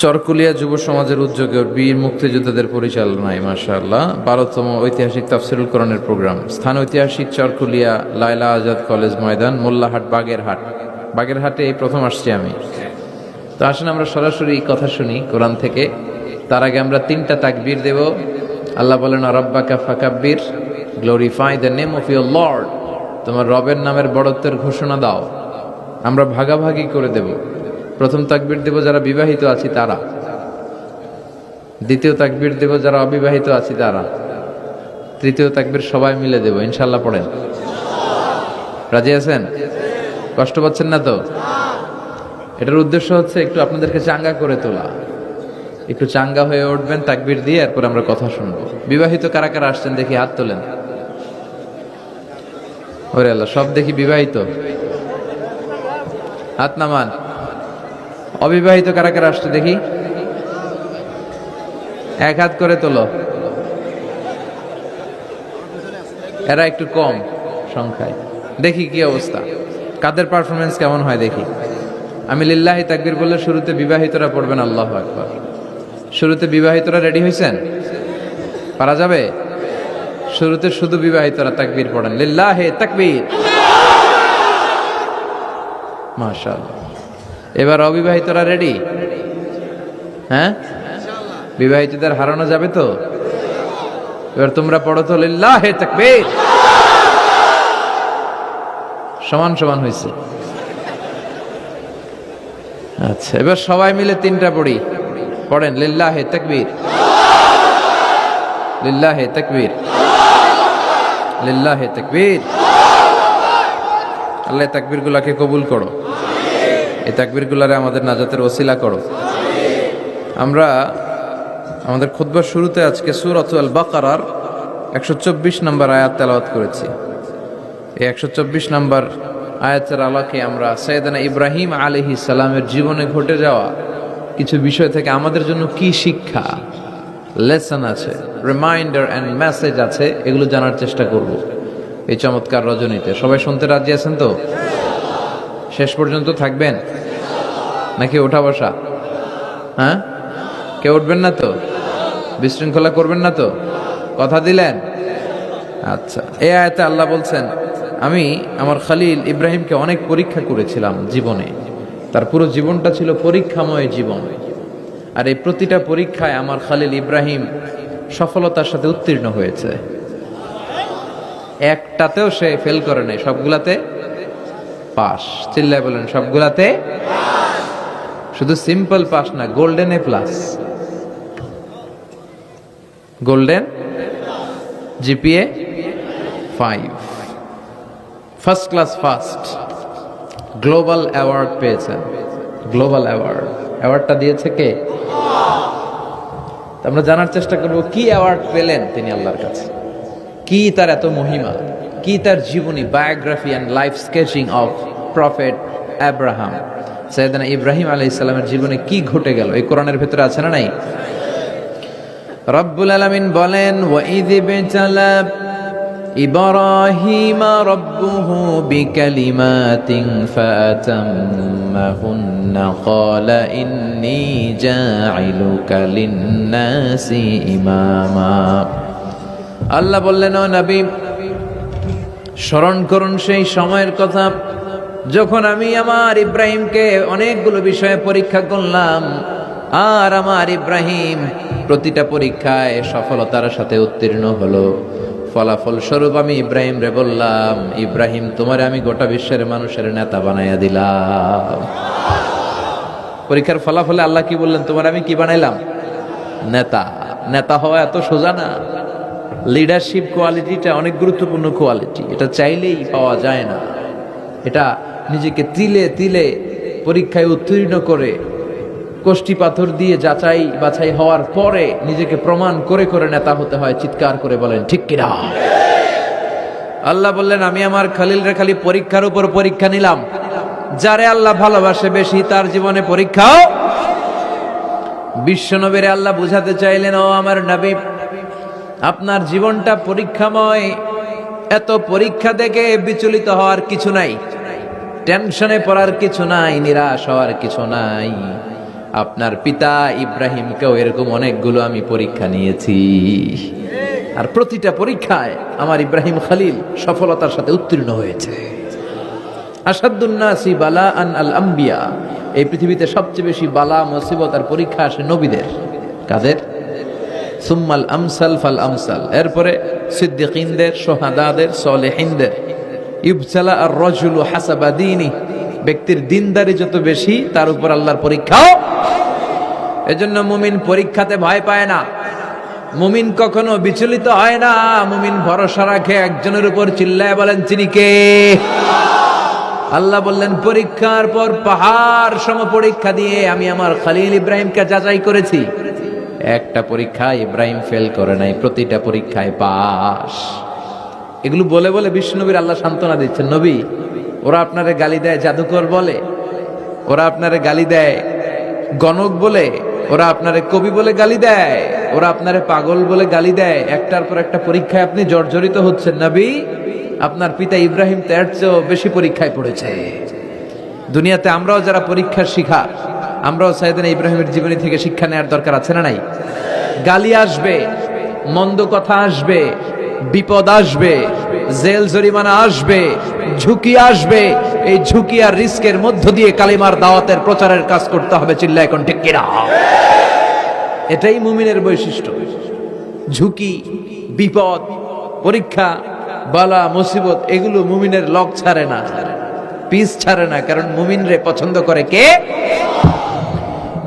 চরকুলিয়া যুব সমাজের উদ্যোগে বীর মুক্তিযোদ্ধাদের পরিচালনায় মাশাআল্লাহ 12তম ঐতিহাসিক তাফসিরুল কোরআনের প্রোগ্রাম। স্থান ঐতিহাসিক চরকুলিয়া লায়লা আজাদ কলেজ ময়দান, মোল্লাহাট, বাগেরহাটে এই প্রথম আসছি আমি। তো আসেন আমরা সরাসরি কথা শুনি কোরআন থেকে। তার আগে আমরা 3টা তাকবীর দেব। আল্লাহ বলেন রাব্বাকা ফাকাব্বির, glorify the name of your lord. তোমার রবের নামের বড়ত্বের ঘোষণা দাও। আমরা ভাগাভাগি করে দেব। প্রথম তাকবীর দেব যারা বিবাহিত আছি তারা, দ্বিতীয় তাকবীর দেব যারা অবিবাহিত আছি তারা, তৃতীয় তাকবীর সবাই মিলে দেব ইনশাআল্লাহ। পড়েন, রাজি আছেন? কষ্ট পাচ্ছেন না তো? এটার উদ্দেশ্য হচ্ছে একটু আপনাদেরকে চাঙ্গা করে তোলা, একটু চাঙ্গা হয়ে উঠবেন তাকবীর দিয়ে, এরপর আমরা কথা শুনবো। বিবাহিত কারা কারা আসছেন দেখি হাত তোলেন। ওরে আল্লাহ, সব দেখি বিবাহিত, হাত নামান। অবিবাহিত কারা কারা আসছে দেখি, এক হাত করে তোলো। এরা একটু কম সংখ্যায়, দেখি কি অবস্থা, কাদের পারফরমেন্স কেমন হয় দেখি। আমি লিল্লাহি তাকবীর বললে শুরুতে বিবাহিতরা পড়বেন আল্লাহু আকবার। শুরুতে বিবাহিতরা রেডি হয়েছেন? পারা যাবে? শুরুতে শুধু বিবাহিতরা তাকবীর পড়েন, লিল্লাহি তাকবীর। মাশাআল্লাহ। এবার অবিবাহিতরা রেডি? হ্যাঁ, বিবাহিতদের হারানো যাবে তো? এবার তোমরা পড়ো তো লিল্লাহি তাকবীর। সমান সমান হয়েছে। আচ্ছা, এবার সবাই মিলে 3টা পড়ি। পড়েন লিল্লাহি তাকবীর, লিল্লাহি তাকবীর, লিল্লাহি তাকবীর। আল্লাহ তাকবীরগুলোকে কবুল করো, এই তাকবীরগুলোরে আমাদের নাজাতের ওসিলা করো। আমরা আমাদের খুতবার শুরুতে আজকে সূরাতুল বাকারার 124 নম্বর আয়াত তেলাওয়াত করেছি। এই 124 নম্বর আয়াতের আলোকে আমরা সাইয়েদনা ইব্রাহিম আলাইহিস সালামের জীবনে ঘটে যাওয়া কিছু বিষয় থেকে আমাদের জন্য কি শিক্ষা, লেসন আছে, রিমাইন্ডার এন্ড মেসেজ আছে, এগুলো জানার চেষ্টা করব এই চমৎকার রজনীতে। সবাই শুনতে রাজি আছেন তো? শেষ পর্যন্ত থাকবেন নাকি ওঠা বসা? হ্যাঁ, কেউ উঠবেন না তো? বিশৃঙ্খলা করবেন না তো? কথা দিলেন? আচ্ছা, এই আয়াতে আল্লাহ বলছেন, আমি আমার খলিল ইব্রাহিমকে অনেক পরীক্ষা করেছিলাম জীবনে। তার পুরো জীবনটা ছিল পরীক্ষাময় জীবন, আর এই প্রতিটা পরীক্ষায় আমার খলিল ইব্রাহিম সফলতার সাথে উত্তীর্ণ হয়েছে। একটাতেও সে ফেল করে নাই, সবগুলাতে পাস। চিল্লায় বলেন সবগুলাতে। শুধু সিম্পল পাস না, golden A plus, golden GPA 5, first class first, global award পেয়েছেন। গ্লোবাল অ্যাওয়ার্ডটা দিয়েছে কে? আমরা জানার চেষ্টা করব কি অ্যাওয়ার্ড পেলেন তিনি আল্লাহর কাছে, কি তার এত মহিমা, কি তার জীবনী, biography and life sketching of prophet Abraham. সাইয়েদনা ইব্রাহিম আলাইহিস সালামের জীবনে কি ঘটে গেল এই কোরআনের ভেতরে আছে না নাই? রব্বুল আলামিন বলেন, ওয়াইয বিতালা ইব্রাহিম রাব্বুহু বিকালিমাতিন ফাতাম্মাহুন্না ক্বালা ইন্নী জাঈলুকা লিন-নাসি ইমামা। আল্লাহ বললেন, ও নবী, স্মরণ করুন সেই সময়ের কথা যখন আমি আমার ইব্রাহিমকে অনেকগুলো বিষয়ে পরীক্ষা করলাম, আর আমার ইব্রাহিম প্রতিটা পরীক্ষায় সফলতার সাথে উত্তীর্ণ হলো। ফলাফল স্বরূপ আমি ইব্রাহিম রে বললাম, ইব্রাহিম তোমারে আমি গোটা বিশ্বের মানুষের নেতা বানাইয়া দিলাম। পরীক্ষার ফলাফলে আল্লাহ কি বললেন? তোমার আমি কি বানাইলাম? নেতা। নেতা হওয়া এত সোজা না। লিডারশিপ কোয়ালিটিটা অনেক গুরুত্বপূর্ণ কোয়ালিটি, এটা চাইলেই পাওয়া যায় না। এটা নিজেকে তিলে তিলে পরীক্ষায় উত্তীর্ণ করে, কষ্টি পাথর দিয়ে যাচাই বাছাই হওয়ার পরে নিজেকে প্রমাণ করে করে নেতা হতে হয়। চিৎকার করে বলেন ঠিক কিনা? আল্লাহ বললেন, আমি আমার খলিলরে খালি পরীক্ষার উপর পরীক্ষা নিলাম। যারে আল্লাহ ভালোবাসে বেশি তার জীবনে পরীক্ষাও। বিশ্বনবীরে আল্লাহ বুঝাতে চাইলেন, ও আমার নবী, আপনার জীবনটা পরীক্ষাময়। এত পরীক্ষা দেখে বিচলিত হওয়ার কিছু নাই, টেনশনে পড়ার কিছু নাই, নিরাশ হওয়ার কিছু নাই। আপনার পিতা ইব্রাহিমকেও এরকম অনেকগুলো আমি পরীক্ষা নিয়েছি, আর প্রতিটা পরীক্ষায় আমার ইব্রাহিম খলিল সফলতার সাথে উত্তীর্ণ হয়েছে। আসাদুন্নাসি বালাআন আল আম্বিয়া, এই পৃথিবীতে সবচেয়ে বেশি বালা মুসিবত আর পরীক্ষা আসে নবীদের। কাদের? সুম্মাল আমসাল ফাল আমসাল, এরপরে সিদ্দিকিনদের, শুহাদাদের, সালেহিনদের। ইবতালা আর রাজুলু হাসাবা দীনি, ব্যক্তির দিনদারি যত বেশি তার উপর আল্লাহর পরীক্ষাও। এজন্য মুমিন পরীক্ষাতে ভয় পায় না, মুমিন কখনো বিচলিত হয় না, মুমিন ভরসা রাখে একজনের উপর। চিল্লায় বলেন তিনি কে? আল্লাহ বললেন পরীক্ষার পর পাহাড় সম পরীক্ষা দিয়ে আমি আমার খলিল ইব্রাহিমকে যাচাই করেছি। একটা পরীক্ষায় ইব্রাহিম ফেল করে নাই, প্রতিটা পরীক্ষায় পাস। এগুলো বলে বলে বিষ্ণুনবীর আল্লাহ সান্ত্বনা দিচ্ছেন, নবী ওরা আপনারে গালি দেয় জাদুকর বলে, ওরা আপনারে গালি দেয় গণক বলে, ওরা আপনারে কবি বলে গালি দেয়, ওরা আপনারে পাগল বলে গালি দেয়, একটার পর একটা পরীক্ষায় আপনি জর্জরিত হচ্ছেন। নবী আপনার পিতা ইব্রাহিম তার চেয়েও বেশি পরীক্ষায় পড়েছে। দুনিয়াতে আমরাও যারা পরীক্ষার শিখা, আমরাও সাইয়েদনা ইব্রাহিমের জীবনী থেকে শিক্ষা নেওয়ার দরকার আছে না নাই? গালি আসবে, মন্দ কথা আসবে, বিপদ আসবে, জেল জরিমানা আসবে, ঝুঁকি আসবে। এই ঝুঁকি আর রিস্কের মধ্য দিয়ে কালিমার দাওয়াতের প্রচারের কাজ করতে হবে। চিল্লায় এখন ঠিক কিনা? এটাই মুমিনের বৈশিষ্ট্য। ঝুঁকি, বিপদ, পরীক্ষা, বালা, মুসিবত, এগুলো মুমিনের লক ছাড়ে না, পিস ছাড়ে না। কারণ মুমিনরে পছন্দ করে কে?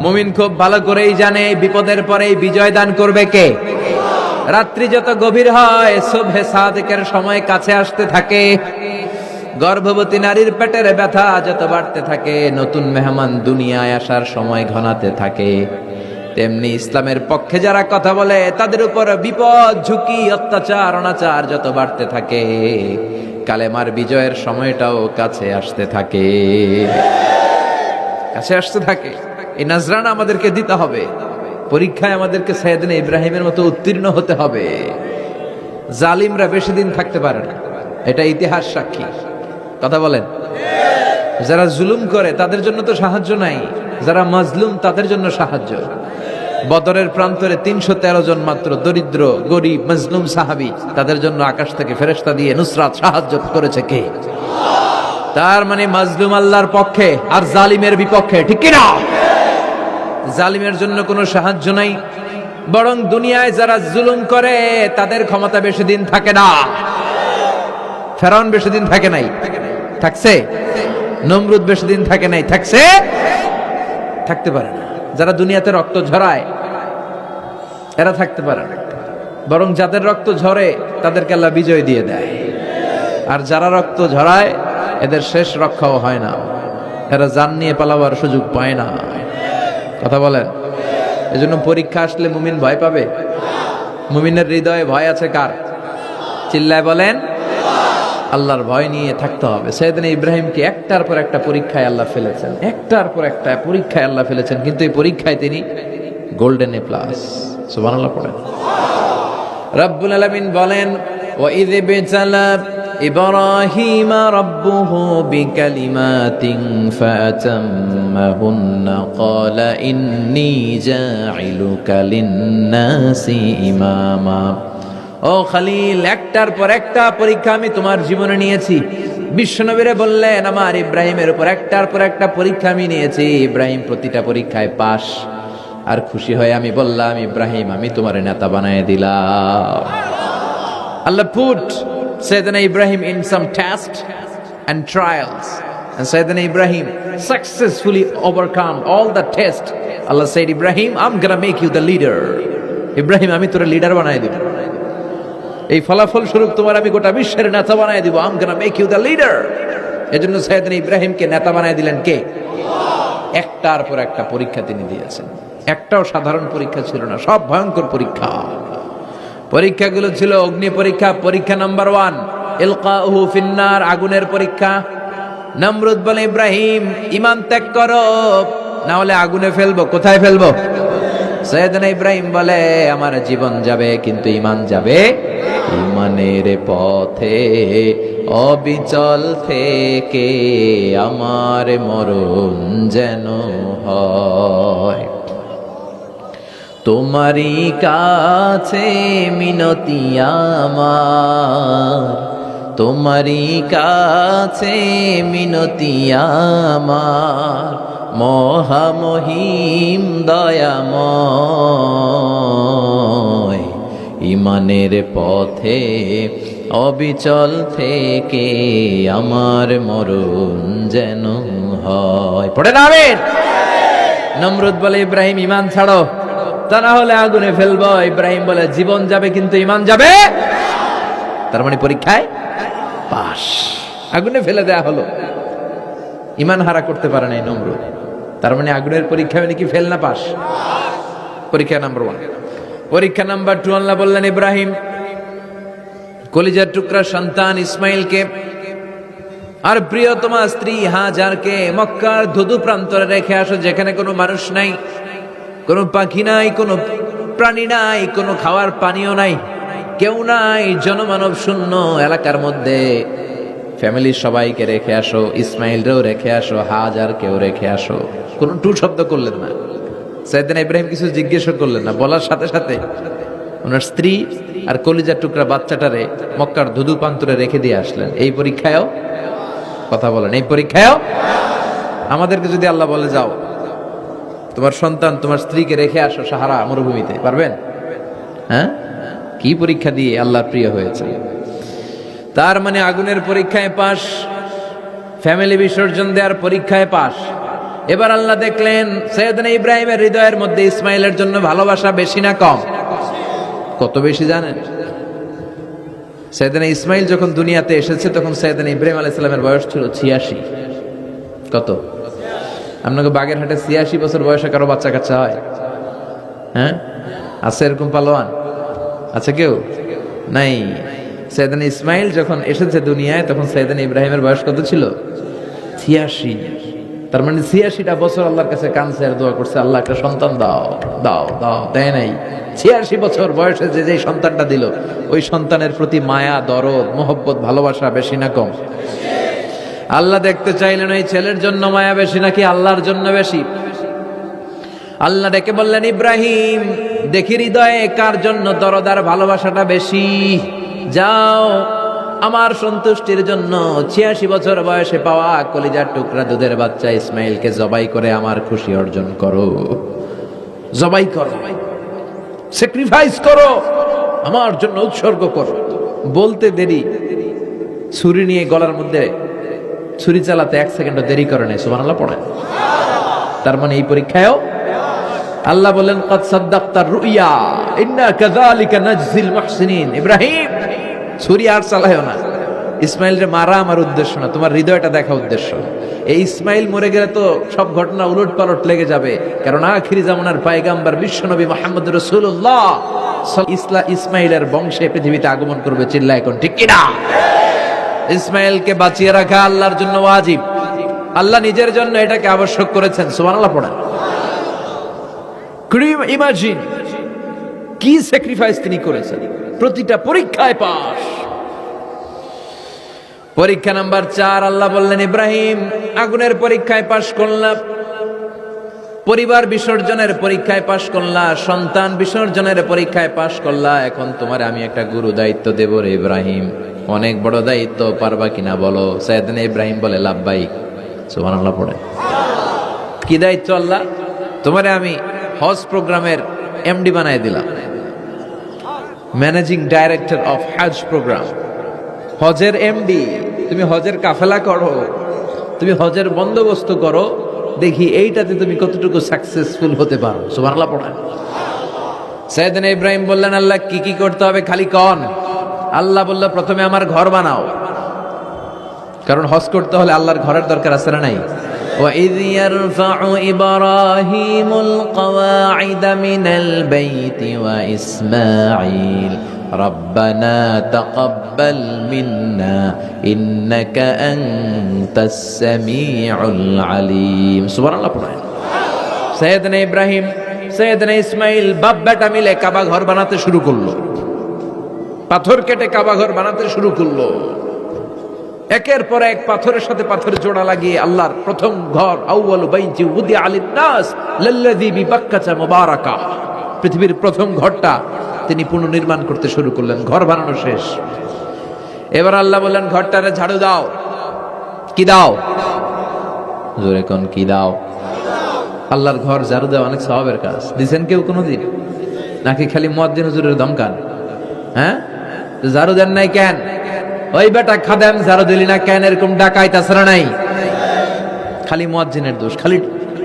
মুমিন খুব ভালো করেই জানে বিপদের পরে বিজয় দান করবে কে। রাত্রি যত গভীর হয়, সুবহে সাদিকের সময় কাছে আসতে থাকে, গর্ভবতী নারীর পেটের ব্যথা যত বাড়তে থাকে, নতুন মেহমান দুনিয়ায় আসার সময় ঘনাতে থাকে, তেমনি ইসলামের পক্ষে যারা কথা বলে তাদের উপর বিপদ, ঝুঁকি, অত্যাচার, অনাচার যত বাড়তে থাকে, কালেমার বিজয়ের সময়টাও কাছে আসতে থাকে, কাছে আসতে থাকে। এই নাজরানা আমাদেরকে দিতে হবে। পরীক্ষায় আমাদেরকে সাইয়েদনা ইব্রাহিমের মতো উত্তীর্ণ হতে হবে। জালিমরা বেশি দিন থাকতে পারে না, এটা ইতিহাস সাক্ষী। কথা বলেন। যারা জুলুম করে তাদের জন্য তো সাহায্য নাই, যারা মাজলুম তাদের জন্য সাহায্য। বদরের প্রান্তরে ৩১৩ জন মাত্র দরিদ্র, গরিব, মাজলুম সাহাবী, তাদের জন্য আকাশ থেকে ফেরেশতা দিয়ে নুসরাত, সাহায্য করেছে কে? তার মানে মাজলুম আল্লাহর পক্ষে আর জালিমের বিপক্ষে, ঠিক কি না? জালিমের জন্য কোনো সাহায্য নাই, বরং দুনিয়ায় যারা জুলুম করে তাদের ক্ষমতা বেশি দিন থাকে না। ফেরাউন বেশি দিন থাকে নাই, থাকছে? নমরুদ বেশি দিন থাকে নাই, থাকছে? থাকতে পারে না। যারা দুনিয়াতে রক্ত ঝরায় এরা থাকতে পারে না, বরং যাদের রক্ত ঝরে তাদেরকে আল্লাহ বিজয় দিয়ে দেয়। আর যারা রক্ত ঝরায় এদের শেষ রক্ষাও হয় না, এরা জান নিয়ে পালাবার সুযোগ পায় না। কথা বলেন। এজন্য পরীক্ষা আসলে মুমিন ভয় পাবে। মুমিনের হৃদয়ে ভয় আছে কার? চিল্লায় বলেন। আল্লাহর ভয় নিয়ে থাকতে হবে। সাইয়েদনা ইব্রাহিমকে একটার পর একটা পরীক্ষায় আল্লাহ ফেলেছেন, একটার পর একটা পরীক্ষায় আল্লাহ ফেলেছেন, কিন্তু এই পরীক্ষায় তিনি গোল্ডেন এ প্লাস। সুবহানাল্লাহ পড়েন। রব্বুল আলামিন বলেন, ওয়া ইয বিতালা ইব্রাহিম রাব্বুহু বিকালিমাতিন ফাতাম্মাহুন্না ক্বালা ইন্নী জাইলুকা লিন-নাসি ইমামা। ও খলিল, একটার পর একটা পরীক্ষা আমি তোমার জীবনে নিয়েছি। বিশ্বনবীরে বললেন আমার ইব্রাহিমের উপর একটার পর একটা পরীক্ষা আমি নিয়েছি, ইব্রাহিম প্রতিটা পরীক্ষায় পাস। আর খুশি হয়ে আমি বললাম, ইব্রাহিম আমি তোমার নেতা বানায় দিলাম। আল্লাহ put Sayyidina Ibrahim in some tests and trials, and Sayyidina Ibrahim successfully overcome all the tests. Allah said, Ibrahim, I'm gonna make you the leader. Ibrahim আমি তোর লিডার বানায় দিব, এই ফলাফল স্বরূপ তোমার আমি গোটা বিশ্বের নেতা বানায় দিব। I'm gonna make you the leader. এজন্য সাইয়েদনা ইব্রাহিমকে নেতা বানায় দিলেন কে? একটার পর একটা পরীক্ষা তিনি দিয়েছেন। একটাও সাধারণ পরীক্ষা ছিল না, সব ভয়ঙ্কর পরীক্ষা। পরীক্ষাগুলো ছিল অগ্নি পরীক্ষা। পরীক্ষা নাম্বার 1 ইলকাউহু ফিন্নার, আগুনের পরীক্ষা। নমরুদ বলে, ইব্রাহিম ঈমান ত্যাগ করো, না হলে আগুনে ফেলবো। কোথায় ফেলবো? সাইয়েদনা ইব্রাহিম বলে, আমার জীবন যাবে কিন্তু ঈমান যাবে। ঈমানের পথে অবিচল থেকে আমার মরণ যেন হয়। তোমারই কাছে মিনতি আমার, তোমারই কাছে মিনতি আমার, মহামহিম দয়াময়। ইমানের পথে অবিচল থেকে আমার মরণ যেন হয়। পড়ে না আমিন। নমরুদ বলে ইব্রাহিম ঈমান ছাড়ো, তা না হলে আগুনে ফেলবো। ইব্রাহিম বলে জীবন যাবে কিন্তু ঈমান যাবে। তার মানে পরীক্ষায় পাস, আগুনে ফেলে দেয়া হলো, ঈমান হারা করতে পারে নাই নমরুদ। তার মানে আগুনের পরীক্ষা মানে কি ফেল না পাস? পরীক্ষা নাম্বার 1। পরীক্ষা নাম্বার 2 আল্লাহ বললেন ইব্রাহিম কলিজার টুকরা সন্তান ইসমাইলকে আর প্রিয়তমা স্ত্রী হাজারকে মক্কার ধুধু প্রান্তরে রেখে আসো, যেখানে কোনো মানুষ নাই, কোনো পাখি নাই, কোনো প্রাণী নাই, কোনো খাওয়ার পানিও নাই, কেউ নাই, জনমানব শূন্য এলাকার মধ্যে ফ্যামিলির সবাইকে রেখে আসো, ইসমাইলরেও রেখে আসো, হাজারকেও রেখে আসো। কোনো টু শব্দ করলেন না। সাইয়েদনা ইব্রাহিম কিছু জিজ্ঞেস করলেন না, বলার সাথে সাথে ওনার স্ত্রী আর কলিজার টুকরা বাচ্চাটারে মক্কার ধুধু প্রান্তরে রেখে দিয়ে আসলেন। এই পরীক্ষায়ও কথা বলেন, এই পরীক্ষায়ও আমাদেরকে যদি আল্লাহ বলে যাও তোমার সন্তান তোমার স্ত্রীকে রেখে আসো সাহারা মরুভূমিতে, পারবেন? হ্যাঁ, কি পরীক্ষা দিয়ে আল্লাহর প্রিয় হয়েছে। তার মানে আগুনের পরীক্ষায় পাস, ফ্যামিলি বিসর্জন দেওয়ার পরীক্ষায় পাস। এবার আল্লাহ দেখলেন সাইয়েদনা ইব্রাহিমের হৃদয়ের মধ্যে ইসমাইলের জন্য ভালোবাসা বেশি না কম? কত বেশি জানেন? সাইয়েদনা ইসমাইল যখন দুনিয়াতে এসেছে তখন সাইয়েদনা ইব্রাহিম আলাইহিস সালামের বয়স ছিল 86। কত? আপনাকে বাগেরহাটে 86 বছর বয়সে কারো বাচ্চা কাচ্চা হয়? হ্যাঁ, আছে এরকম পালোয়ান? আছে কেউ? নাই। সাইয়েদনা ইসমাইল যখন এসেছে দুনিয়ায় তখন সাইয়েদনা ইব্রাহিমের বয়স কত ছিল? 86। তার মানে 86টা বছর আল্লাহর কাছে কাঁদছে আর দোয়া করছে, আল্লাহ একটা সন্তান দাও দাও দাও, দেয় নাই। 86 বছর বয়সে যে সন্তানটা দিল, ওই সন্তানের প্রতি মায়া, দরদ, মোহব্বত, ভালোবাসা বেশি না কম? আল্লাহ দেখতে চাইলেন ওই ছেলের জন্য মায়া বেশি নাকি আল্লাহর জন্য বেশি। আল্লাহ ডেকে বললেন ইব্রাহিম দেখি হৃদয়ে কার জন্য দরদ আর ভালোবাসাটা বেশি। যাও আমার সন্তুষ্টির জন্য 86 বছর বয়সে পাওয়া কলিজার টুকরা দুধের বাচ্চা ইসমাইলকে জবাই করে আমার খুশি অর্জন করো। জবাই করো, স্যাক্রিফাইস করো, আমার জন্য উৎসর্গ করো। বলতে দেরি, ছুরি নিয়ে গলার মধ্যে ছুরি চালাতে 1 সেকেন্ডও দেরি করে নাই। সুবহানাল্লাহ পড়েন। তার মানে এই পরীক্ষায়ও আল্লাহ বলেন কদ সাদ্দাকতার রুইয়া ইন্না কাযালিকা নাজজিল মুহসিনিন। ইব্রাহিম ছুরি আর চালায়ও না, ইসমাইলরে মারা আমার উদ্দেশ্য না, তোমার হৃদয়টা দেখা উদ্দেশ্য। এই ইসমাইল মরে গেলে তো সব ঘটনা উলট পালট লেগে যাবে, কারণ আখিরি জামানার পয়গম্বর বিশ্বনবী মুহাম্মদ রাসূলুল্লাহ ইসমাইলের বংশে পৃথিবীতে আগমন করবে। চিল্লায় কোন ঠিক কিনা? ইসমাইলকে বাঁচিয়ে রাখা আল্লাহর জন্য ওয়াজিব, আল্লাহ নিজের জন্য এটাকে আবশ্যক করেছেন। সুবহানাল্লাহ পড়েন। ইমাজিন কি স্যাক্রিফাইস তিনি করেছেন। প্রতিটা পরীক্ষায় পাস। পরীক্ষা নাম্বার 4 আল্লাহ বললেন ইব্রাহিম আগুনের পরীক্ষায় পাস করলা, পরিবার বিসর্জনের পরীক্ষায় পাস করলা, সন্তান বিসর্জনের পরীক্ষায় পাস করলা, এখন তোমার আমি একটা গুরু দায়িত্ব দেব রে ইব্রাহিম। অনেক বড় দায়িত্ব, পারবা কিনা বলো? সাইয়েদনা ইব্রাহিম বলে লাব্বাইক। সুবহানাল্লাহ পড়ে। কি দায়িত্ব আল্লাহ? তোমারে আমি হজ প্রোগ্রামের এমডি বানায় দিলাম, ম্যানেজিং ডাইরেক্টর অফ হজ প্রোগ্রাম। হজের এমডি, তুমি হজের কাফেলা করো, তুমি হজের বন্দোবস্ত করো, দেখি এইটাতে তুমি কতটুকু সাকসেসফুল হতে পারো। সুবহানাল্লাহ পড়েন। সাইয়েদনা ইব্রাহিম বললেন আল্লাহ কি কি করতে হবে খালি কন। আল্লাহ বলল প্রথমে আমার ঘর বানাও, কারণ হজ করতে হলে আল্লাহর ঘরের দরকার আছে না নাই? وَإِذْ يَرْفَعُ إِبْرَاهِيمُ الْقَوَاعِدَ مِنَ الْبَيْتِ وَإِسْمَاعِيلُ رَبَّنَا تَقَبَّلْ مِنَّا إِنَّكَ أَنْتَ السَّمِيعُ الْعَلِيمُ। সুবহানাল্লাহ পড়েন। সাইয়েদনা ইব্রাহিম, সাইয়েদনা ইসমাইল বাপ বেটা মিলে কাবা ঘর বানাতে শুরু করলো, পাথর কেটে কাবা ঘর বানাতে শুরু করলো। একের পর এক পাথরের সাথে পাথরের জোড়া লাগিয়ে আল্লাহর প্রথম ঘর আউয়ালু বাইতি উদিআ লিন-নাস লাল্লাযী বিবাক্কাতা মুবারাকা, পৃথিবীর প্রথম ঘরটা তিনি পুনর্নির্মাণ করতে শুরু করলেন। ঘর বানানো শেষ, এবার আল্লাহ বললেন ঘরটারে ঝাড়ু দাও। কি দাও? জোরে কোন কি দাও? আল্লাহর ঘর ঝাড়ু দেওয়া অনেক সওয়াবের কাজ। দিছেন কেউ কোনোদিন? নাকি খালি মুয়াজ্জিন হুজুরের দমকান? হ্যাঁ, ঝাড়ু দেন নাই কেন? ওই বেটা খাদেম ঝাড়ু দিলি না কেন, এরকম ডাকাই তাছাড়া নাই। খালি মুয়াজ্জিনের দোষ, খালি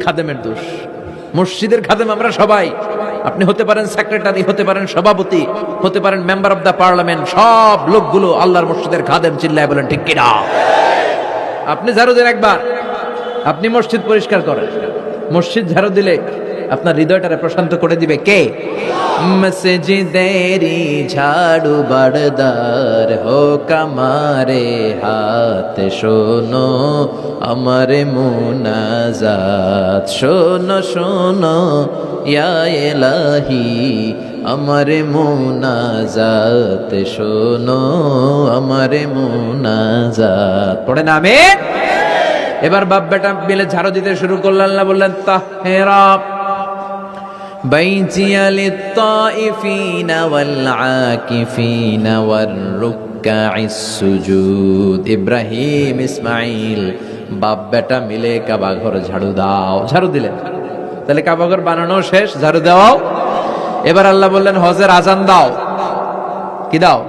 খাদেমের দোষ। মসজিদের খাদেম আমরা সবাই। আপনি হতে পারেন সেক্রেটারি, হতে পারেন সভাপতি, হতে পারেন মেম্বার অফ দ্য পার্লামেন্ট, সব লোকগুলো আল্লাহর মসজিদের খাদেম। চিল্লায় বলেন ঠিক কিনা? আপনি ঝাড়ু দেন একবার, আপনি মসজিদ পরিষ্কার করেন। মসজিদ ঝাড়ু দিলে আপনার হৃদয়টারে প্রশান্ত করে দিবে কে? মসজিদেরি ঝাড়ু বারদার হোক আমারে হাত, শোনো আমার মুনাজাত, শোনো শোনো ইয়া ইলাহি আমার মুনাজাত, শোনো আমার মুনাজাত। পড়ে না আমিন? এবার বাপ বেটা মিলে ঝাড়ু দিতে শুরু করলেন। আল্লাহ বললেন তাহেরা বাইতিয়া লিত-তাইফিনা ওয়াল-আকিফিনা ওয়ার-রুক্কাইস সুজুদ। ইব্রাহিম ইসমাইল বাপ বেটা মিলে কাবা ঘর ঝাড়ু দাও। ঝাড়ু দিলেন, তাহলে কাবা ঘর বানানো শেষ, ঝাড়ু দাও। এবার আল্লাহ বললেন হজের আজান দাও। কি দাও?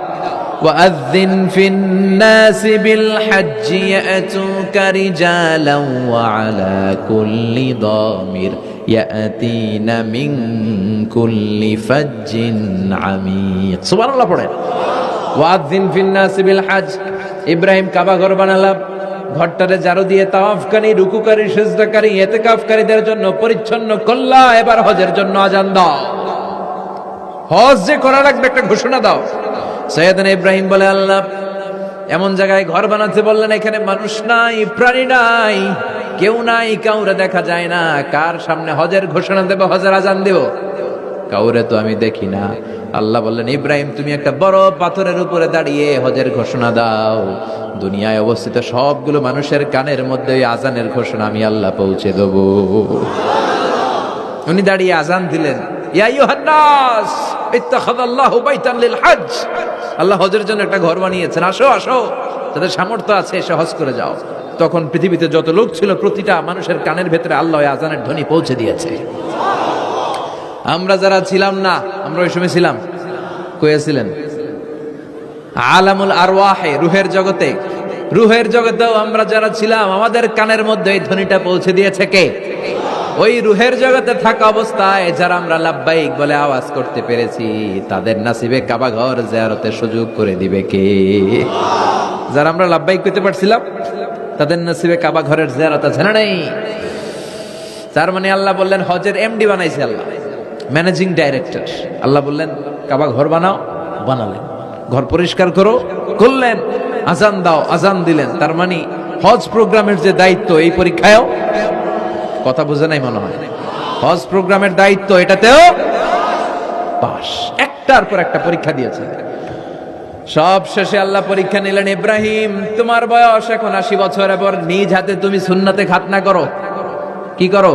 وأذن في الناس بالحج يأتوك رجالا وعلى كل ضامر يأتين من كل فج عميق। سبحان الله পড়েন। وأذن في الناس بالحج। ইব্রাহিম কাবা ঘর বানালাম, ঘরটারে ঝাড়ু দিয়ে তাওয়াফকারী, রুকুকারী, সিজদাকারী, ইতিকাফকারীদের জন্য পরিচ্ছন্ন করলা। এবার হজের জন্য আজান দাও। হজ যে করা লাগবে একটা ঘোষণা দাও। সৈয়দনা ইব্রাহিম বলে আল্লাহ এমন জায়গায় ঘর বানাতে বললেন এখানে মানুষ নাই, প্রাণী নাই, কেউ নাই, কাউরে দেখা যায় না। কার সামনে হজের ঘোষণা দেব, হজের আজান দেব? কাউরে তো আমি দেখি না। আল্লাহ বললেন ইব্রাহিম তুমি একটা বড় পাথরের উপরে দাঁড়িয়ে হজের ঘোষণা দাও। দুনিয়ায় অবস্থিত সবগুলো মানুষের কানের মধ্যে ওই আজানের ঘোষণা আমি আল্লাহ পৌঁছে দেব। উনি দাঁড়িয়ে আজান দিলেন, ইয়া আইয়ুহান নাস ইত্তাখাযাল্লাহু বাইতান লিল হজ। আল্লাহ হজের জন্য একটা ঘর বানিয়েছেন, আসো আসো, যাদের সামর্থ্য আছে এসে হজ করে যাও। তখন পৃথিবীতে যত লোক ছিল প্রতিটা মানুষের কানের ভেতরে আল্লাহ আজানের ধ্বনি পৌঁছে দিয়েছে। আমরা যারা ছিলাম না, আমরা ওই সময় ছিলাম, কয়েছিলেন আলামুল আরওয়াহে, রুহের জগতে, রুহের জগতেও আমরা যারা ছিলাম আমাদের কানের মধ্যে এই ধ্বনিটা পৌঁছে দিয়েছে কে? ওই রুহের জগতে থাকা অবস্থায় যারা আমরা লাব্বাইক বলে আওয়াজ করতে পেরেছি তাদের নসিবে কাবা ঘর জিয়ারতের সুযোগ করে দিবে কে? যারা আমরা লাব্বাইক করতে পারছিলাম তাদের নসিবে কাবা ঘরের জিয়ারত আছে না নেই? তার মানে আল্লাহ বললেন হজের এমডি বানাইছে আল্লাহ, ম্যানেজিং ডাইরেক্টর। আল্লাহ বললেন কাবা ঘর বানাও, বানালেন। ঘর পরিষ্কার করো, করলেন। আজান দাও, আজান দিলেন। তার মানে হজ প্রোগ্রামের যে দায়িত্ব এই পরীক্ষায়ও, কথা বুঝে নাই মনে হয়, হজ প্রোগ্রামের দায়িত্ব এটাতেও পাস। একটার পর একটা পরীক্ষা দিয়েছে। সব শেষে আল্লাহ পরীক্ষা নিলেন, ইব্রাহিম তোমার বয়স এখন 80 বছর, এবার নিজ হাতে তুমি সুন্নাতে খাতনা করো। কি করো?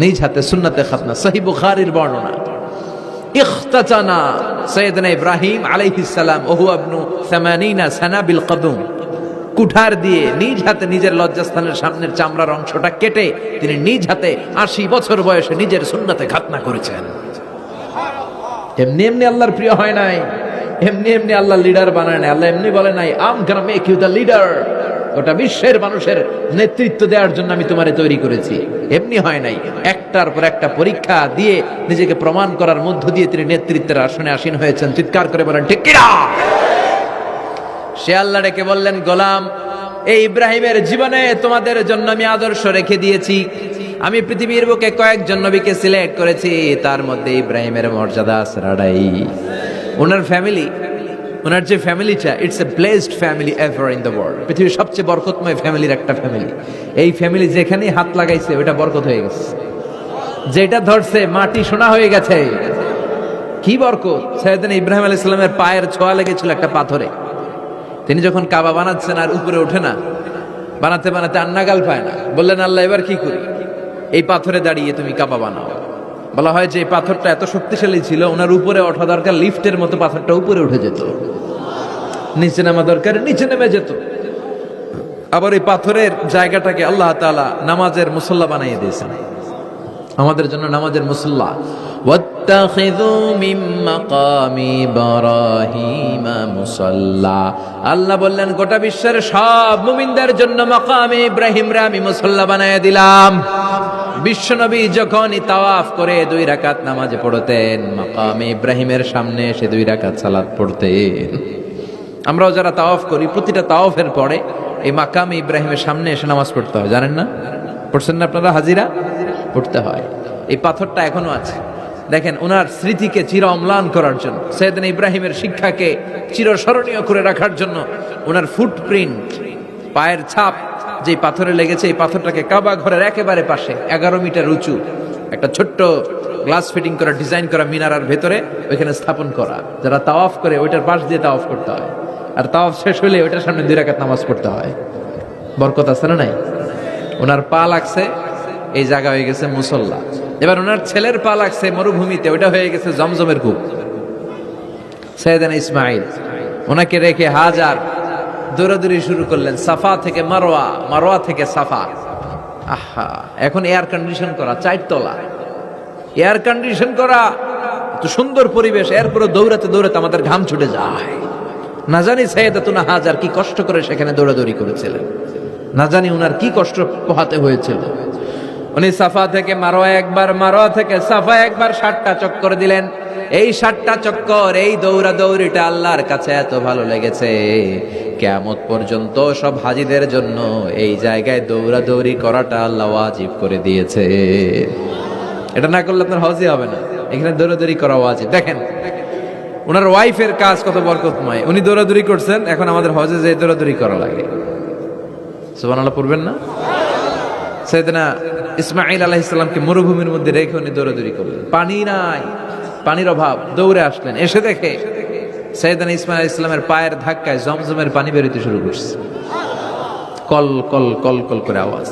নিজ হাতে সুন্নাতে খাতনা। সহিহ বুখারীর বর্ণনা, ইখতাতানা সাইয়েদনা ইব্রাহিম আলাইহিস সালাম ওহু ইবনু 80 সানা বিল কদম। কুঠার দিয়ে নিজ হাতে নিজের লজ্জাস্থানের সামনের চামড়ার অংশটা কেটে তিনি নিজ হাতে 80 বছর বয়সে নিজের সুন্নাতে খাতনা করেছেন। এমনি এমনি আল্লাহর প্রিয় হয় নাই, এমনি এমনি আল্লাহ লিডার বানায় নাই। আল্লাহ এমনি বলে নাই I'm gonna make you the leader, গোটা বিশ্বের মানুষের নেতৃত্ব দেওয়ার জন্য আমি তোমারে তৈরি করেছি। এমনি হয় নাই, একটার পর একটা পরীক্ষা দিয়ে নিজেকে প্রমাণ করার মধ্য দিয়ে তিনি নেতৃত্বের আসনে আসীন হয়েছেন। চিৎকার করে বলেন ঠিক কিনা? সে আল্লাহ ডেকে বললেন গোলাম, এই ইব্রাহিমের জীবনে তোমাদের জন্য আমি আদর্শ রেখে দিয়েছি। আমি পৃথিবীর বুকে কয়েকজন নবীকে সিলেক্ট করেছি, তার মধ্যে ইব্রাহিমের মর্যাদা আসরাড়াই। ওনার ফ্যামিলি, ওনার যে ফ্যামিলিটা, it's a blessed family ever in the world. পৃথিবীর সবচেয়ে বরকতময় ফ্যামিলির একটা ফ্যামিলি। এই ফ্যামিলি যেখানেই হাত লাগাইছে ওটা বরকত হয়ে গেছে, যেটা ধরছে মাটি সোনা হয়ে গেছে। কি বরকত! সাইয়েদনা ইব্রাহিম আলাইহিস সালামের পায়ের ছোঁয়া লেগেছিল একটা পাথরে। তো তিনি যখন কাবা বানাচ্ছেন আর উপরে ওঠে না, বানাতে বানাতে আর নাগাল পায় না, বললেন আল্লাহ এবার কি করি? এই পাথরে দাঁড়িয়ে তুমি কাবা বানাও। বলা হয় যে এই পাথরটা এত শক্তিশালী ছিল, ওনার উপরে ওঠা দরকার, লিফটের মতো পাথরটা উপরে উঠে যেত, নিচে নামা দরকার নিচে নেমে যেত। আবার এই পাথরের জায়গাটাকে আল্লাহ তাআলা নামাজের মুসল্লা বানিয়ে দিয়েছেন, আমাদের জন্য নামাজের মুসল্লা। ওয়াত্তাখিযু মিন মাকামি ইব্রাহিমা মুসাল্লা, আল্লাহ বললেন গোটা বিশ্বের সব মুমিনদের জন্য মাকামে ইব্রাহিমরে আমি মুসল্লা বানায় দিলাম। বিশ্বনবী যখনই তাওয়াফ করে 2 রাকাত নামাজ পড়তেন, মাকামে ইব্রাহিমের সামনে এসে 2 রাকাত সালাত পড়তেন। আমরাও যারা তাওয়াফ করি, প্রতিটা তাওয়াফের পরে এই মাকামে ইব্রাহিমের সামনে এসে নামাজ পড়তে হয়, জানেন না? পড়ছেন না আপনারা? হাজিরা পড়তে হয়। এই পাথরটা এখনো আছে, দেখেন ওনার স্মৃতিকে চির অম্লান করার জন্য, সাইয়েদনা ইব্রাহিমের শিক্ষাকে চিরস্মরণীয় করে রাখার জন্য ওনার ফুটপ্রিন্ট, পায়ের ছাপ যে পাথরে লেগেছে, এই পাথরটাকে কাবা ঘরের একেবারে পাশে 11 মিটার উঁচু একটা ছোট্ট গ্লাস ফিটিং করা, ডিজাইন করা মিনারার ভেতরে ওইখানে স্থাপন করা। যারা তাওয়াফ করে ওইটার পাশ দিয়ে তাওয়াফ করতে হয়, আর তাওয়াফ শেষ হলে ওইটার সামনে 2 রাকাত নামাজ পড়তে হয়। বরকত আছে না নাই? ওনার পা লাগছে, এই জায়গা হয়ে গেছে মুসল্লা। এবার ওনার ছেলের পা লাগছে মরুভূমিতে, ওইটা হয়ে গেছে জমজমের কূপ। সাইয়েদনা ইসমাইল ওনাকে রেখে হাজার দৌড়াদৌড়ি শুরু করলেন, সাফা থেকে মারওয়া, মারওয়া থেকে সাফা। আহা, এখন এয়ার কন্ডিশন করা 4 তলা, এয়ার কন্ডিশন করা, এত সুন্দর পরিবেশ, এরপরে দৌড়াতে দৌড়াতে আমাদের ঘাম ছুটে যায়। না জানি সাইয়েদাতুনা হাজার কি কষ্ট করে সেখানে দৌড়াদৌড়ি করেছিলেন, না জানি উনার কি কষ্ট পোহাতে হয়েছিল। উনি সাফা থেকে মারওয়া একবার, মারওয়া থেকে সাফা একবার 60টা চক্কর দিলেন। এই 60টা চক্কর, এই দৌড়াদৌড়িটা আল্লাহর কাছে এত ভালো লেগেছে, কিয়ামত পর্যন্ত সব হাজীদের জন্য এই জায়গায় দৌড়াদৌড়ি করাটা আল্লাহ ওয়াজিব করে দিয়েছে। এটা না করলে আপনার হজই হবে না, এখানে দৌড়াদৌড়ি করা ওয়াজিব। দেখেন ওনার ওয়াইফের কাজ কত বরকতময়, উনি দৌড়াদৌড়ি করছেন, এখন আমাদের হজে যে দৌড়াদৌড়ি করা লাগে। সুবহানাল্লাহ পড়বেন না? সাইয়েদনা ইসমাঈল আলাইহিস সালামকে মরুভূমির মধ্যে রেখে উনি দৌড়াদৌড়ি করলেন, পানি নাই, পানির অভাব, দৌড়ে আসলেন, এসে দেখে সাইয়েদনা ইসমাঈল আলাইহিস সালামের পায়ের ধাক্কায় জমজমের পানি বেরোতে শুরু করছে, কল কল কল কল করে আওয়াজ।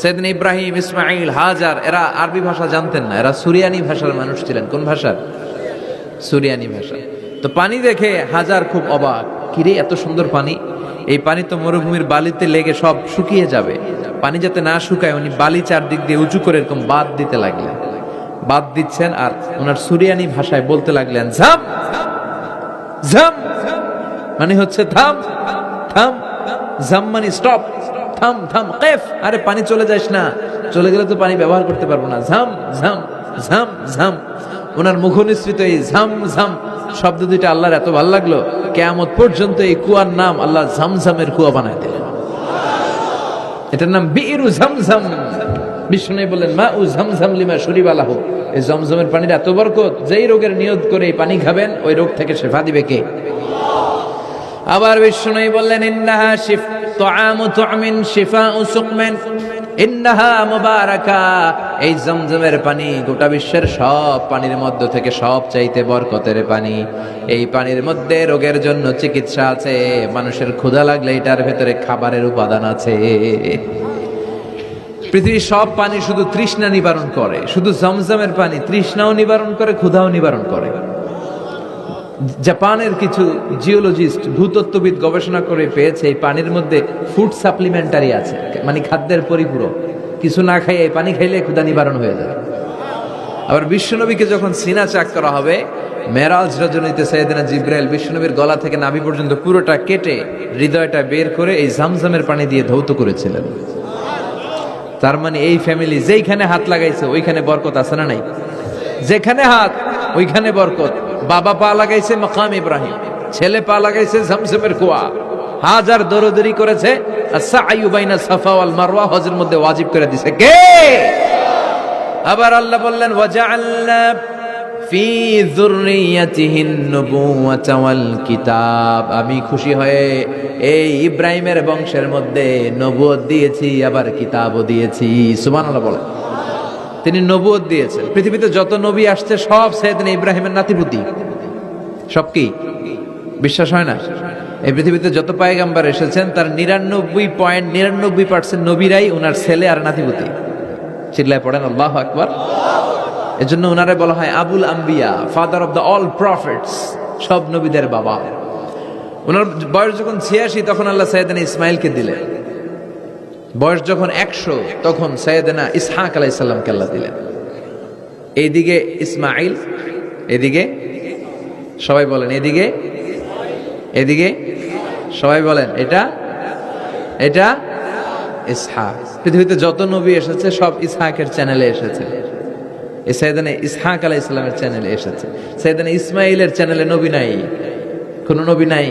সাইয়েদনা ইব্রাহিম, ইসমাঈল, হাজার এরা আরবি ভাষা জানতেন না, এরা সুরিয়ানি ভাষার মানুষ ছিলেন। কোন ভাষার? সুরিয়ানি ভাষা। তো পানি দেখে হাজার খুব অবাক, কিরে এত সুন্দর পানি, এই পানি তো মরুভূমির বালিতে লেগে সব শুকিয়ে যাবে। পানি যাতে না শুকায় উনি বালি চারদিক দিয়ে উঁচু করে এরকম বাদ দিতে লাগলেন, বাদ দিচ্ছেন আর ওনার সুরিয়ানি ভাষায় বলতে লাগলেন ঝাম ঝাম, মানে হচ্ছে থাম থাম, ঝাম মানে স্টপ, থাম থাম, কেফ, আরে পানি চলে যাস না, চলে গেলে তো পানি ব্যবহার করতে পারবো না, ঝাম ঝাম ঝাম ঝাম। ওনার মুখ নিঃসৃত এই ঝাম ঝাম শব্দ দুইটা আল্লাহর এত ভালো লাগলো, কিয়ামত পর্যন্ত এই কুয়ার নাম আল্লাহ ঝমঝমের কুয়া বানায় দিলেন। এটার নাম বিইরু ঝমঝম। বিষ্ণু বললেন মা উ ঝমঝম লিমা শরিবা লাহু, এই জমজমের পানির এত বরকত, যেই রোগের নিয়ত করে এই পানি খাবেন ওই রোগ থেকে শেফা দিবে কে? আবার বিষ্ণু বললেন ইন্নাহা তুআমু তুমিন শিফাউ সুকমিন ইন্নাহা মুবারাকা, এই জমজমের পানি গোটা বিশ্বের সব পানির মধ্য থেকে সব চাইতে বরকতের পানি। এই পানির মধ্যে রোগের জন্য চিকিৎসা আছে, মানুষের ক্ষুধা লাগলে এটার ভেতরে খাবারের উপাদান আছে। পৃথিবীর সব পানি শুধু তৃষ্ণা নিবারণ করে, শুধু জমজমের পানি তৃষ্ণাও নিবারণ করে, ক্ষুধাও নিবারণ করে। জাপানের কিছু জিওলজিস্ট, ভূতত্ত্ববিদ গবেষণা করে পেয়েছে এই পানির মধ্যে ফুড সাপ্লিমেন্টারি আছে, মানে খাদ্যের পরিপূরক। কিছু না খাইয়ে এই পানি খাইলে ক্ষুধা নিবারণ হয়ে যাবে। আবার বিশ্বনবীকে যখন সিনা চাক করা হবে, মেরাজ রজনীতে সাইয়েদনা জিবরাইল বিশ্বনবীর গলা থেকে নাভি পর্যন্ত পুরোটা কেটে হৃদয়টা বের করে এই জমজমের পানি দিয়ে ধৌত করেছিলেন। তার মানে এই ফ্যামিলি যেইখানে হাত লাগাইছে ওইখানে বরকত আছে না নাই? যেখানে হাত ওইখানে বরকত। বাবা পা লাগাইছে মাকাম ইব্রাহিম, ছেলে পা লাগাইছে জমজমের কুয়া, হাজার দৌড়াদৌড়ি করেছে, আস-সা'য়ু বাইনা সাফা ওয়াল মারওয়া হজের মধ্যে ওয়াজিব করে দিয়েছে কে? আবার আল্লাহ বললেন ওয়াজআলনা ফি যুররিয়াতিহিন নুবুওয়াতা ওয়াল কিতাব, আমি খুশি হয়ে এই ইব্রাহিমের বংশের মধ্যে নবুয়ত দিয়েছি, আবার কিতাবও দিয়েছি। সুবহানাল্লাহ বলেন। তিনি নবুয়ত দিয়েছেন। পৃথিবীতে যত নবী আসছে সব সাইয়েদনা ইব্রাহিমের নাতিপুতি, সব কি বিশ্বাস হয় না? এই পৃথিবীতে যত পয়গম্বর এসেছেন তার 99.99% নবীরাই ওনার ছেলে আর নাতিপুতি। চিল্লায় পড়েন আল্লাহু আকবার। এজন্য ওনারে বলা হয় আবুল আম্বিয়া, father of the all prophets, সব নবীদের বাবা। ওনার বয়স যখন 86 তখন আল্লাহ সাইয়েদনা ইসমাইলকে দিলেন। বয়স যখন 100 তখন সাইয়েদনা ইসহাক আলাইহিস সালামকে আল্লাহ দিলেন। এইদিকে ইসমাইল, এদিকে সবাই বলেন এদিকে, এদিকে সবাই বলেন এটা এটা ইসহাক। পৃথিবীতে যত নবী এসেছে সব ইসহাকের চ্যানেলে এসেছে। এই সাইয়েদনা ইসহাক আলাইহিস সালামের চ্যানেলে এসেছে। সাইয়েদনা ইসমাইলের চ্যানেলে নবী নাই, কোন নবী নাই,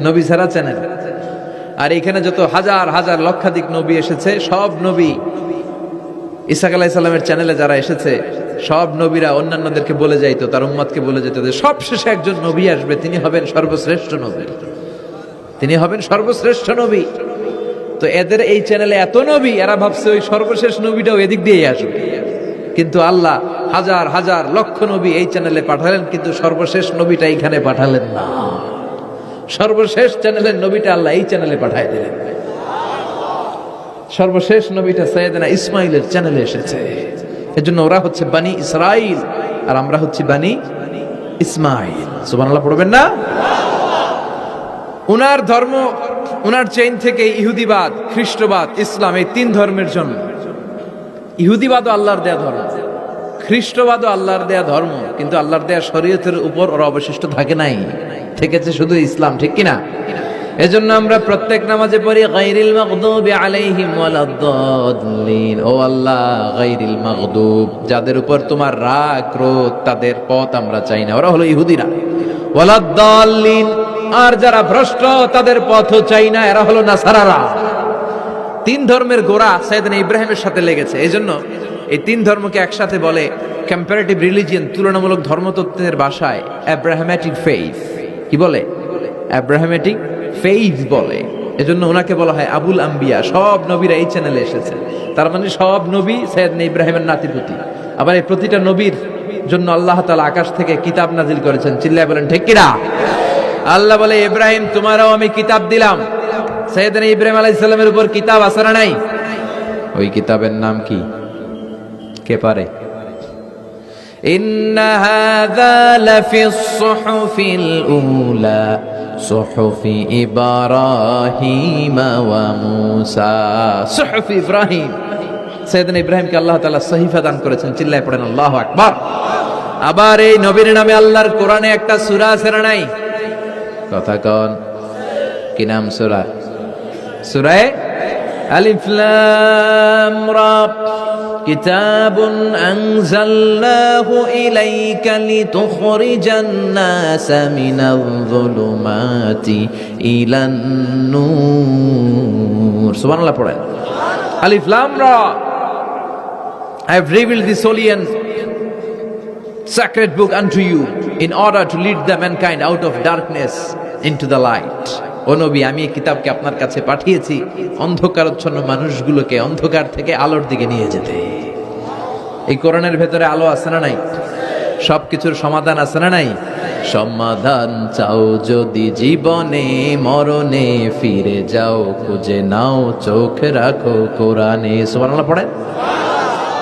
নবী ছাড়া চ্যানেল। আর এখানে যত হাজার হাজার লক্ষাধিক নবী এসেছে সব নবী ইসহাক আলাইহিস সালামের চ্যানেলে যারা এসেছে সব নবীরা অন্যান্যদেরকে বলে যাইতো, তার উম্মতকে বলে যেত যে সবশেষে একজন নবী আসবে, তিনি হবেন সর্বশ্রেষ্ঠ নবী, তিনি হবেন সর্বশ্রেষ্ঠ নবী। তো এদের এই চ্যানেলে এত নবী, এরা ভাবছে ওই সর্বশেষ নবীটাও এদিক দিয়েই আসবে। কিন্তু আল্লাহ হাজার হাজার লক্ষ নবী এই চ্যানেলে পাঠালেন, কিন্তু সর্বশেষ নবীটা এইখানে পাঠালেন না। সর্বশেষ চ্যানেলের নবীটা আল্লাহ এই চ্যানেলে পাঠায় দিলেন। সর্বশেষ নবীটা সাইয়েদনা ইসমাইলের চ্যানেলে এসেছে। এজন্য ওরা হচ্ছে বানি ইসরাইল আর আমরা হচ্ছি বানি ইসমাইল। সুবহানাল্লাহ পড়বেন না? উনার ধর্ম, উনার চেইন থেকে ইহুদিবাদ, খ্রিস্টবাদ, ইসলাম, এই তিন ধর্মের জন্য। ইহুদিবাদও আল্লাহর দেয়া ধর্ম, খ্রিস্টবাদও আল্লাহর দেয়া ধর্ম, কিন্তু আল্লাহর দেয়া শরীয়তের উপর ওরা অবশিষ্ট থাকে নাই, থেকেছে শুধু ইসলাম, ঠিক কিনা? এজন্য আমরা প্রত্যেক নামাজে পড়ি গায়রিল মাগদুবি আলাইহিম ওয়ালাদ-দাল্লিন। ও আল্লাহ, গায়রিল মাগদুব, যাদের উপর তোমার রাগ ক্রোধ, তাদের পথ আমরা চাই না, ওরা হলো ইহুদিরা। ওয়ালাদ-দাল্লিন, আর যারা ভ্রষ্ট তাদের পথও চাই না, এরা হলো নাসারারা। তিন ধর্মের গোড়া সাইয়েদনা ইব্রাহিমের সাথে লেগেছে। এজন্য এই তিন ধর্মকে একসাথে বলে কম্পারেটিভ রিলিজিয়ন, তুলনামূলক ধর্মতত্ত্বের ভাষায় অ্যাব্রাহামেটিক ফেইথ। কি বলে? অ্যাব্রাহামেটিক ফেইথ বলে। এজন্য ওনাকে বলা হয় আবুল আম্বিয়া। সব নবীরা এই চ্যানেলে এসেছে, তার মানে সব নবী সাইয়েদনা ইব্রাহিমের নাতিপুতি। আবার এই প্রতিটা নবীর জন্য আল্লাহ তাআলা আকাশ থেকে কিতাব নাজিল করেছেন। চিল্লায় বলেন ঠিক কিনা? আল্লাহ বলে ইব্রাহিম তোমারও আমি কিতাব দিলাম। সাইয়েদনা ইব্রাহিম আলাইহিস সালামের উপর কিতাব আছে না নাই? ওই কিতাবের নাম কি? কে পারে? ইন্না হাযা লাফিস সুহুফিল উলা সুহুফি ইব্রাহিম ওয়া মূসা। সুহুফি ইব্রাহিম, সাইয়েদনা ইব্রাহিমকে আল্লাহ তাআলা সহিফা দান করেছেন। চিল্লায় পড়েন আল্লাহু আকবার। আবার এই নবীর নামে আল্লাহর কোরআনে একটা সূরা আছে না নাই? কথা কন, কি নাম সূরা? সূরা আলিফ লাম রা। কিতাবুন আনজালনাহু ইলাইকা লিতুখরিজান নাসা মিনাল যুলুমাতি ইলান নূর। সুবহানাল্লাহ পড়েন। আলিফ লাম রা। I have revealed this holy and sacred book unto you in order to lead the mankind out of darkness into the light. ও নবী, আমি এই কিতাবকে আপনার কাছে পাঠিয়েছি অন্ধকারাচ্ছন্ন মানুষগুলোকে অন্ধকার থেকে আলোর দিকে নিয়ে যেতে। এই কোরআনের ভেতরে আলো আছে না নাই? সবকিছুর সমাধান আছে না নাই? সমাধান চাও যদি জীবনে মরণে, ফিরে যাও খুঁজে নাও, চোখ রাখো কোরআনে। সুবহানাল্লাহ পড়েন।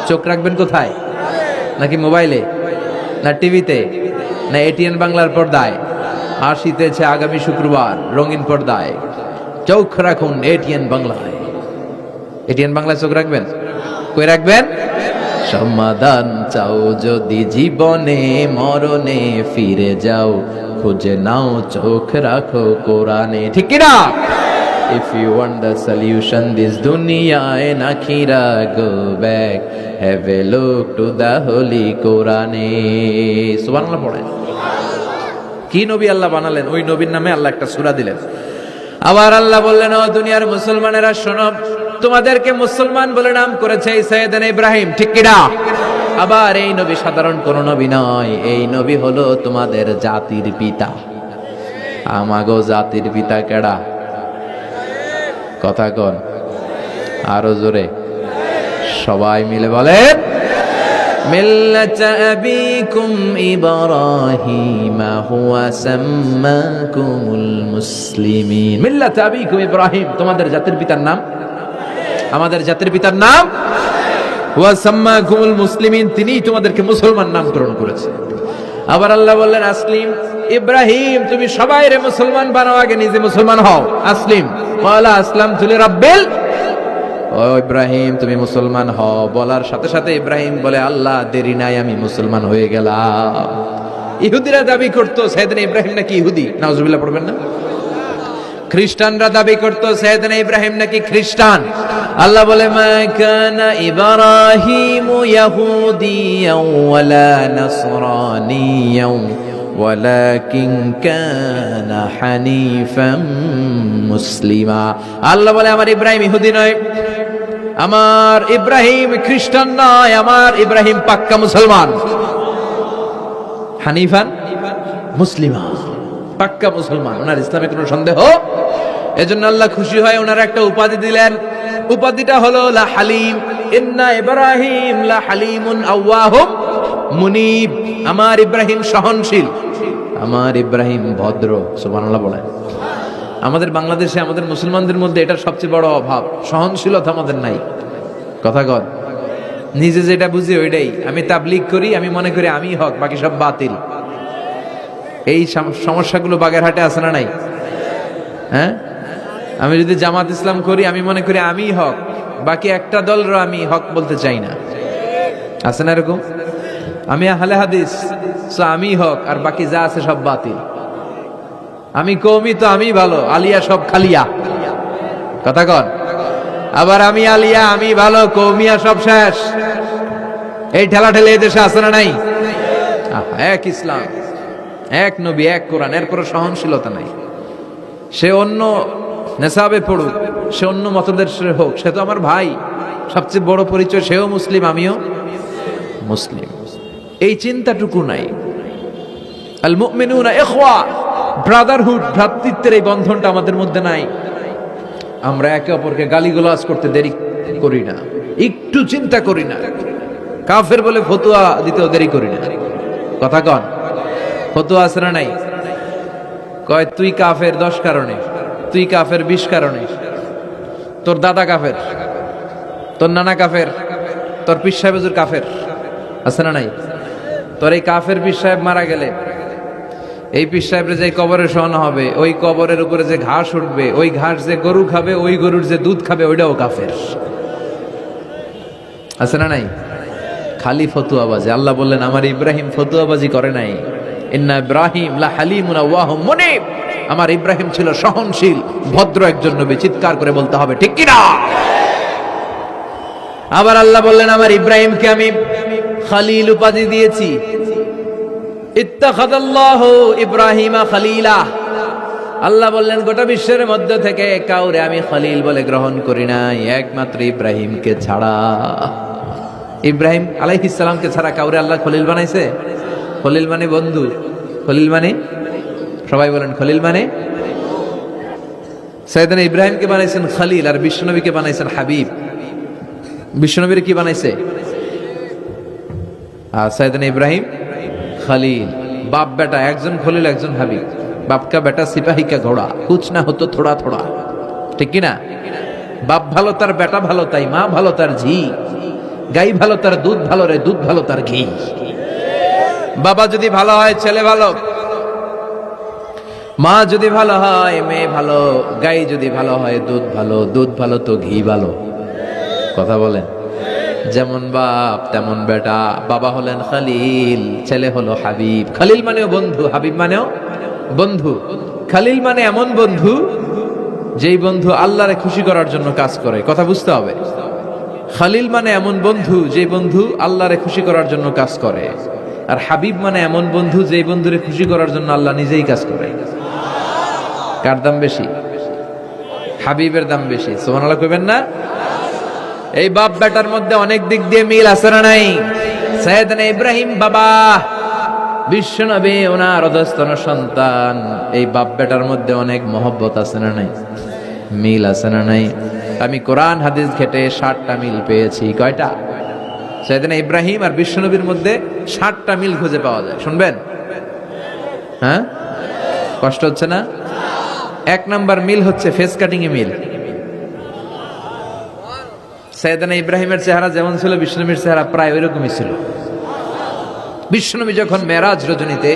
চোখ রাখবেন কোথায়? নাকি মোবাইলে, না টিভিতে, না এটিএন বাংলার পর্দায়? আসিতেছে আগামী শুক্রবার রঙিন পর্দায়, চোখ রাখুন এটিএন বাংলায়। এটিএন বাংলায় চোখ রাখবেন? কই রাখবেন? সমাধান চাও যদি জীবনে মরণে, ফিরে যাও খুঁজে নাও, চোখ রাখো কোরআনে। ঠিক কি না? If you want the solution this dunya and akhirah, go back, have a look to the holy Quran. সুবহানাল্লাহ পড়েন। কি নবী আল্লাহ বানালেন, ওই নবীর নামে আল্লাহ একটা সূরা দিলেন। আবার আল্লাহ বললেন, ও দুনিয়ার মুসলমানেরা শোনো, তোমাদেরকে মুসলমান বলে নাম করেছে সাইয়েদনা ইব্রাহিম। ঠিক কি না? আবার এই নবী সাধারণ কোন নবী নয়, এই নবী হলো তোমাদের জাতির পিতা। আমাগো জাতির পিতা কেডা? কথা কন আরো জোরে, সবাই মিলে বলেন মিল্লাতা আবিকুম ইব্রাহিম হুয়া সাম্মাকুমুল মুসলিমিন। মিল্লাতা আবিকুম ইব্রাহিম, তোমাদের জাতির পিতার নাম, আমাদের জাতির পিতার নাম ওয়া সাম্মাকুমুল মুসলিমিন, তিনিই তোমাদেরকে মুসলমান নামকরণ করেছে। আবার আল্লাহ বললেন আসলিম, ইব্রাহিম তুমি সবাইরে মুসলমান বানাও, আগে নিজে মুসলমান হও। আসলিম ক্বালা আসলামতু লিরাব্বিল, ও ইব্রাহিম তুমি মুসলমান হও বলার সাথে সাথে ইব্রাহিম বলে আল্লাহ দেরি নাই, আমি মুসলমান হয়ে গেলাম। ইহুদিরা দাবি করতো সাইয়েদনা ইব্রাহিম নাকি ইহুদি, নাউজুবিল্লাহ পড়বেন না। খ্রিস্টানরা দাবি করতো সাইয়েদনা ইব্রাহিম নাকি খ্রিস্টান। আল্লাহ বলে মা কানা ইব্রাহিমু ইয়াহুদিয়াও ওয়ালা নাসরানিয়াও ওয়ালাকিন কানা হানিফাম মুসলিমা। আল্লাহ বলে আমার ইব্রাহিম ইহুদি নয়, আমার ইব্রাহিম খ্রিস্টান নয়, আমার ইব্রাহিম পাক্কা মুসলমান। হানিফান মুসলিমা, পাক্কা মুসলমান, ওনার ইসলামে কোনো সন্দেহ। এজন্য আল্লাহ খুশি হয় ওনার একটা উপাধি দিলেন, উপাধিটা হলো লা হালিম। ইন্না ইব্রাহিম লা হালিমুন আওয়াহুম মুনিব, আমার ইব্রাহিম সহনশীল, আমার ইব্রাহিম ভদ্র। সুবহানাল্লাহ বলেন। আমাদের বাংলাদেশে আমাদের মুসলমানদের মধ্যে এটার সবচেয়ে বড় অভাব, সহনশীলতা আমাদের নাই। কথা কর, নিজে যেটা বুঝি ওইটাই। আমি তাবলীগ করি, আমি মনে করি আমি হক, বাকি সব বাতিল। এই সমস্যাগুলো বাগেরহাটে আছে না নাই? হ্যাঁ, আমি যদি জামাত ইসলাম করি, আমি মনে করি আমি হক, বাকি একটা দলরা আমি হক বলতে চাই না। আছে না এরকম? আমি আহলে হাদিস, আমি হক, আর বাকি যা আছে সব বাতিল। আমি কওমি, তো আমি ভালো, আলিয়া সব খালিয়া। কথা কন। আবার আমি আলিয়া, আমি ভালো, কওমিয়া সব শেষ। এই ঠেলা ঠেলে এই দেশে আছে না নাই? এক ইসলাম, এক নবী, এক কোরআন, এর কোনো সহনশীলতা নাই। সে অন্য নেশাবে পড়ুক, সে অন্য মতদর্শের হোক, সে তো আমার ভাই। সবচেয়ে বড় পরিচয় সেও মুসলিম, আমিও মুসলিম। এই চিন্তাটুকু নাই। আল মুমিনুনা ইখওয়া, ব্রাদারহুড, ভ্রাতৃত্বের এই বন্ধনটা আমাদের মধ্যে নাই। আমরা একে অপরকে গালিগালাজ করতে দেরি করি না, একটু চিন্তা করি না। কাফের বলে ফতোয়া দিতেও দেরি করি না। কথা কন, ফতোয়া আছে না নাই? কয় তুই কাফের 10 কারণে, তুই কাফের 20 কারণে, তোর দাদা কাফের, তোর নানা কাফের, তোর পীর সাহেব হুজুর কাফের। আছে না নাই? তোর এই কাফের পীর সাহেব মারা গেলে এই পীর সাহেবের যে কবরে শোয়ানো হবে, ওই কবরের উপরে যে ঘাস উঠবে, ওই ঘাস যে গরু খাবে, ওই গরুর যে দুধ খাবে, ওইটাও কাফের। আছে না নাই? খালি ফতুয়াবাজি। আল্লাহ বললেন আমার ইব্রাহিম ফতুয়াবাজি করে নাই। ইন্না ইব্রাহিম লা হালিমুন আওয়াহুম মুনিব, আমার ইব্রাহিম ছিল সহনশীল, ভদ্র একজন নবী। চিৎকার করে বলতে হবে ঠিক কিনা? আবার আল্লাহ বললেন আমার ইব্রাহিমকে আমি খলিল উপাধি দিয়েছি। ইত্তাখাযাল্লাহু ইব্রাহিমা খলিলা, আল্লাহ বললেন গোটা বিশ্বের মধ্যে থেকে কাউরে আমি খলিল বলে গ্রহণ করি নাই, একমাত্র ইব্রাহিমকে ছাড়া। ইব্রাহিম আলাইহিস সালামকে ছাড়া কাউরে আল্লাহ খলিল বানাইছে? খলিল মানে বন্ধু, খলিল মানে, সবাই বলেন খলিল মানে। সাইয়েদনা ইব্রাহিমকে বানাইছেন খলিল, আর বিশ্বনবীকে বানাইছেন হাবিব। বিশ্বনবীর কি বানাইছে? আর সাইয়েদনা ইব্রাহিম খলিল। বাপ বেটা, একজন খলিল একজন হাবিব। বাপ কা বেটা সিপাহী কা ঘোড়া, কুছ না হতো থোড়া থোড়া। ঠিক কিনা? বাপ ভালো তার বেটা ভালো, তাই মা ভালো তার ঝি। গাই ভালো তার দুধ ভালো রে, দুধ ভালো তার ঘি। বাবা যদি ভালো হয় ছেলে ভালো, মা যদি ভালো হয় মেয়ে ভালো, গাই যদি ভালো হয় দুধ ভালো, দুধ ভালো তো ঘি ভালো। কথা বলেন। যেমন বাপ তেমন বেটা। বাবা হলেন খলিল, ছেলে হলো হাবিব। খলিল মানেও বন্ধু, হাবিব মানেও বন্ধু। খলিল মানে এমন বন্ধু যেই বন্ধু আল্লাহরে খুশি করার জন্য কাজ করে। কথা বুঝতে হবে। খলিল মানে এমন বন্ধু যেই বন্ধু আল্লাহরে খুশি করার জন্য কাজ করে। আর হাবিব মানে এমন বন্ধু যেই বন্ধুরে খুশি করার জন্য আল্লাহ নিজেই কাজ করে। কার দাম বেশি? হাবিবের দাম বেশি। সুবহানাল্লাহ কইবেন না? এই বাপ বেটার মধ্যে অনেক দিক দিয়ে মিল আছে না নাই? সাইয়েদনা ইব্রাহিম বাবা, বিশ্বনবী ওনার অধস্তন সন্তান। এই বাপ বেটার মধ্যে অনেক মহব্বত আছে না নাই? মিল আছে না নাই? আমি কোরআন হাদিস ঘেটে 60টা মিল পেয়েছি। কয়টা? সাইয়েদনা ইব্রাহিম আর বিশ্বনবীর মধ্যে 60টা মিল খুঁজে পাওয়া যায়। শুনবেন? হ্যাঁ, কষ্ট হচ্ছে না? 1 নাম্বার মিল হচ্ছে ফেস কাটিং এ মিল। সাইয়েদনা ইব্রাহিমের চেহারা যেমন ছিল, বিশ্বনবীর চেহারা প্রায় ওইরকমই ছিল। বিশ্বনবী যখন মেরাজ রজনীতে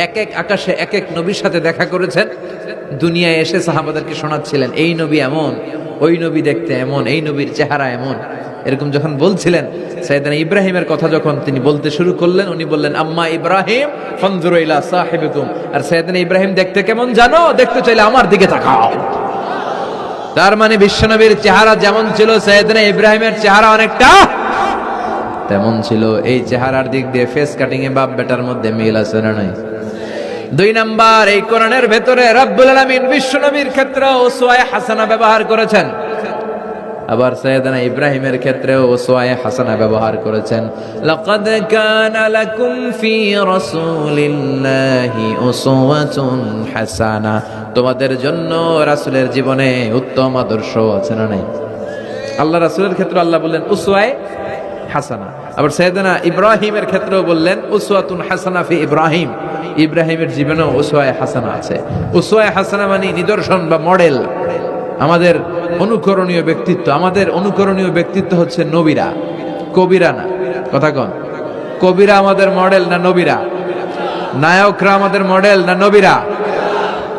এক এক আকাশে এক এক নবীর সাথে দেখা করেছেন, দুনিয়ায় এসে সাহাবাদেরকে শোনাচ্ছিলেন, এই নবী এমন, ওই নবী দেখতে এমন, এই নবীর চেহারা এমন, এরকম যখন বলছিলেন, সাইয়েদনা ইব্রাহিমের কথা যখন তিনি বলতে শুরু করলেন, উনি বললেন, আম্মা ইব্রাহিম ফানজুরু ইলা সাহিবিকুম। আর সাইয়েদনা ইব্রাহিম দেখতে কেমন জানো? দেখতে চাইলে আমার দিকে তাকাও। তার মানে বিশ্বনবীর চেহারা যেমন ছিল, সাইয়েদনা ইব্রাহিমের চেহারা অনেকটা তেমন ছিল। এই চেহারার দিক দিয়ে ফেস কাটিং এ বাপ বেটার মধ্যে মিল আছে না নাই? 2 নাম্বার, এই কোরআনের ভেতরে রব্বুল আলামিন বিশ্বনবীর ক্ষেত্রে উসওয়ায়ে হাসানা ব্যবহার করেছেন, আবার সাইয়েদনা ইব্রাহিমের ক্ষেত্রেও উসওয়ায়ে হাসানা ব্যবহার করেছেন। লাকাদ কানা লাকুম ফি রাসূলিল্লাহি উসওয়াতুন হাসানা, তোমাদের জন্য রাসূলের জীবনে উত্তম আদর্শ আছে না নাই? আল্লাহ রাসূলের ক্ষেত্রে আল্লাহ বললেন উসওয়ায়ে হাসানা, আবার সাইয়েদনা ইব্রাহিমের ক্ষেত্রেও বললেন উসওয়াতুন হাসানা ফি ইব্রাহিম, ইব্রাহিমের জীবনেও উসওয়ায়ে হাসানা আছে। উসওয়ায়ে হাসানা মানে নিদর্শন বা মডেল, আমাদের অনুকরণীয় ব্যক্তিত্ব। আমাদের অনুকরণীয় ব্যক্তিত্ব হচ্ছে নবীরা, কবিরা না। কথা কন, কবিরা আমাদের মডেল না নবীরা? নায়করা আমাদের মডেল না নবীরা?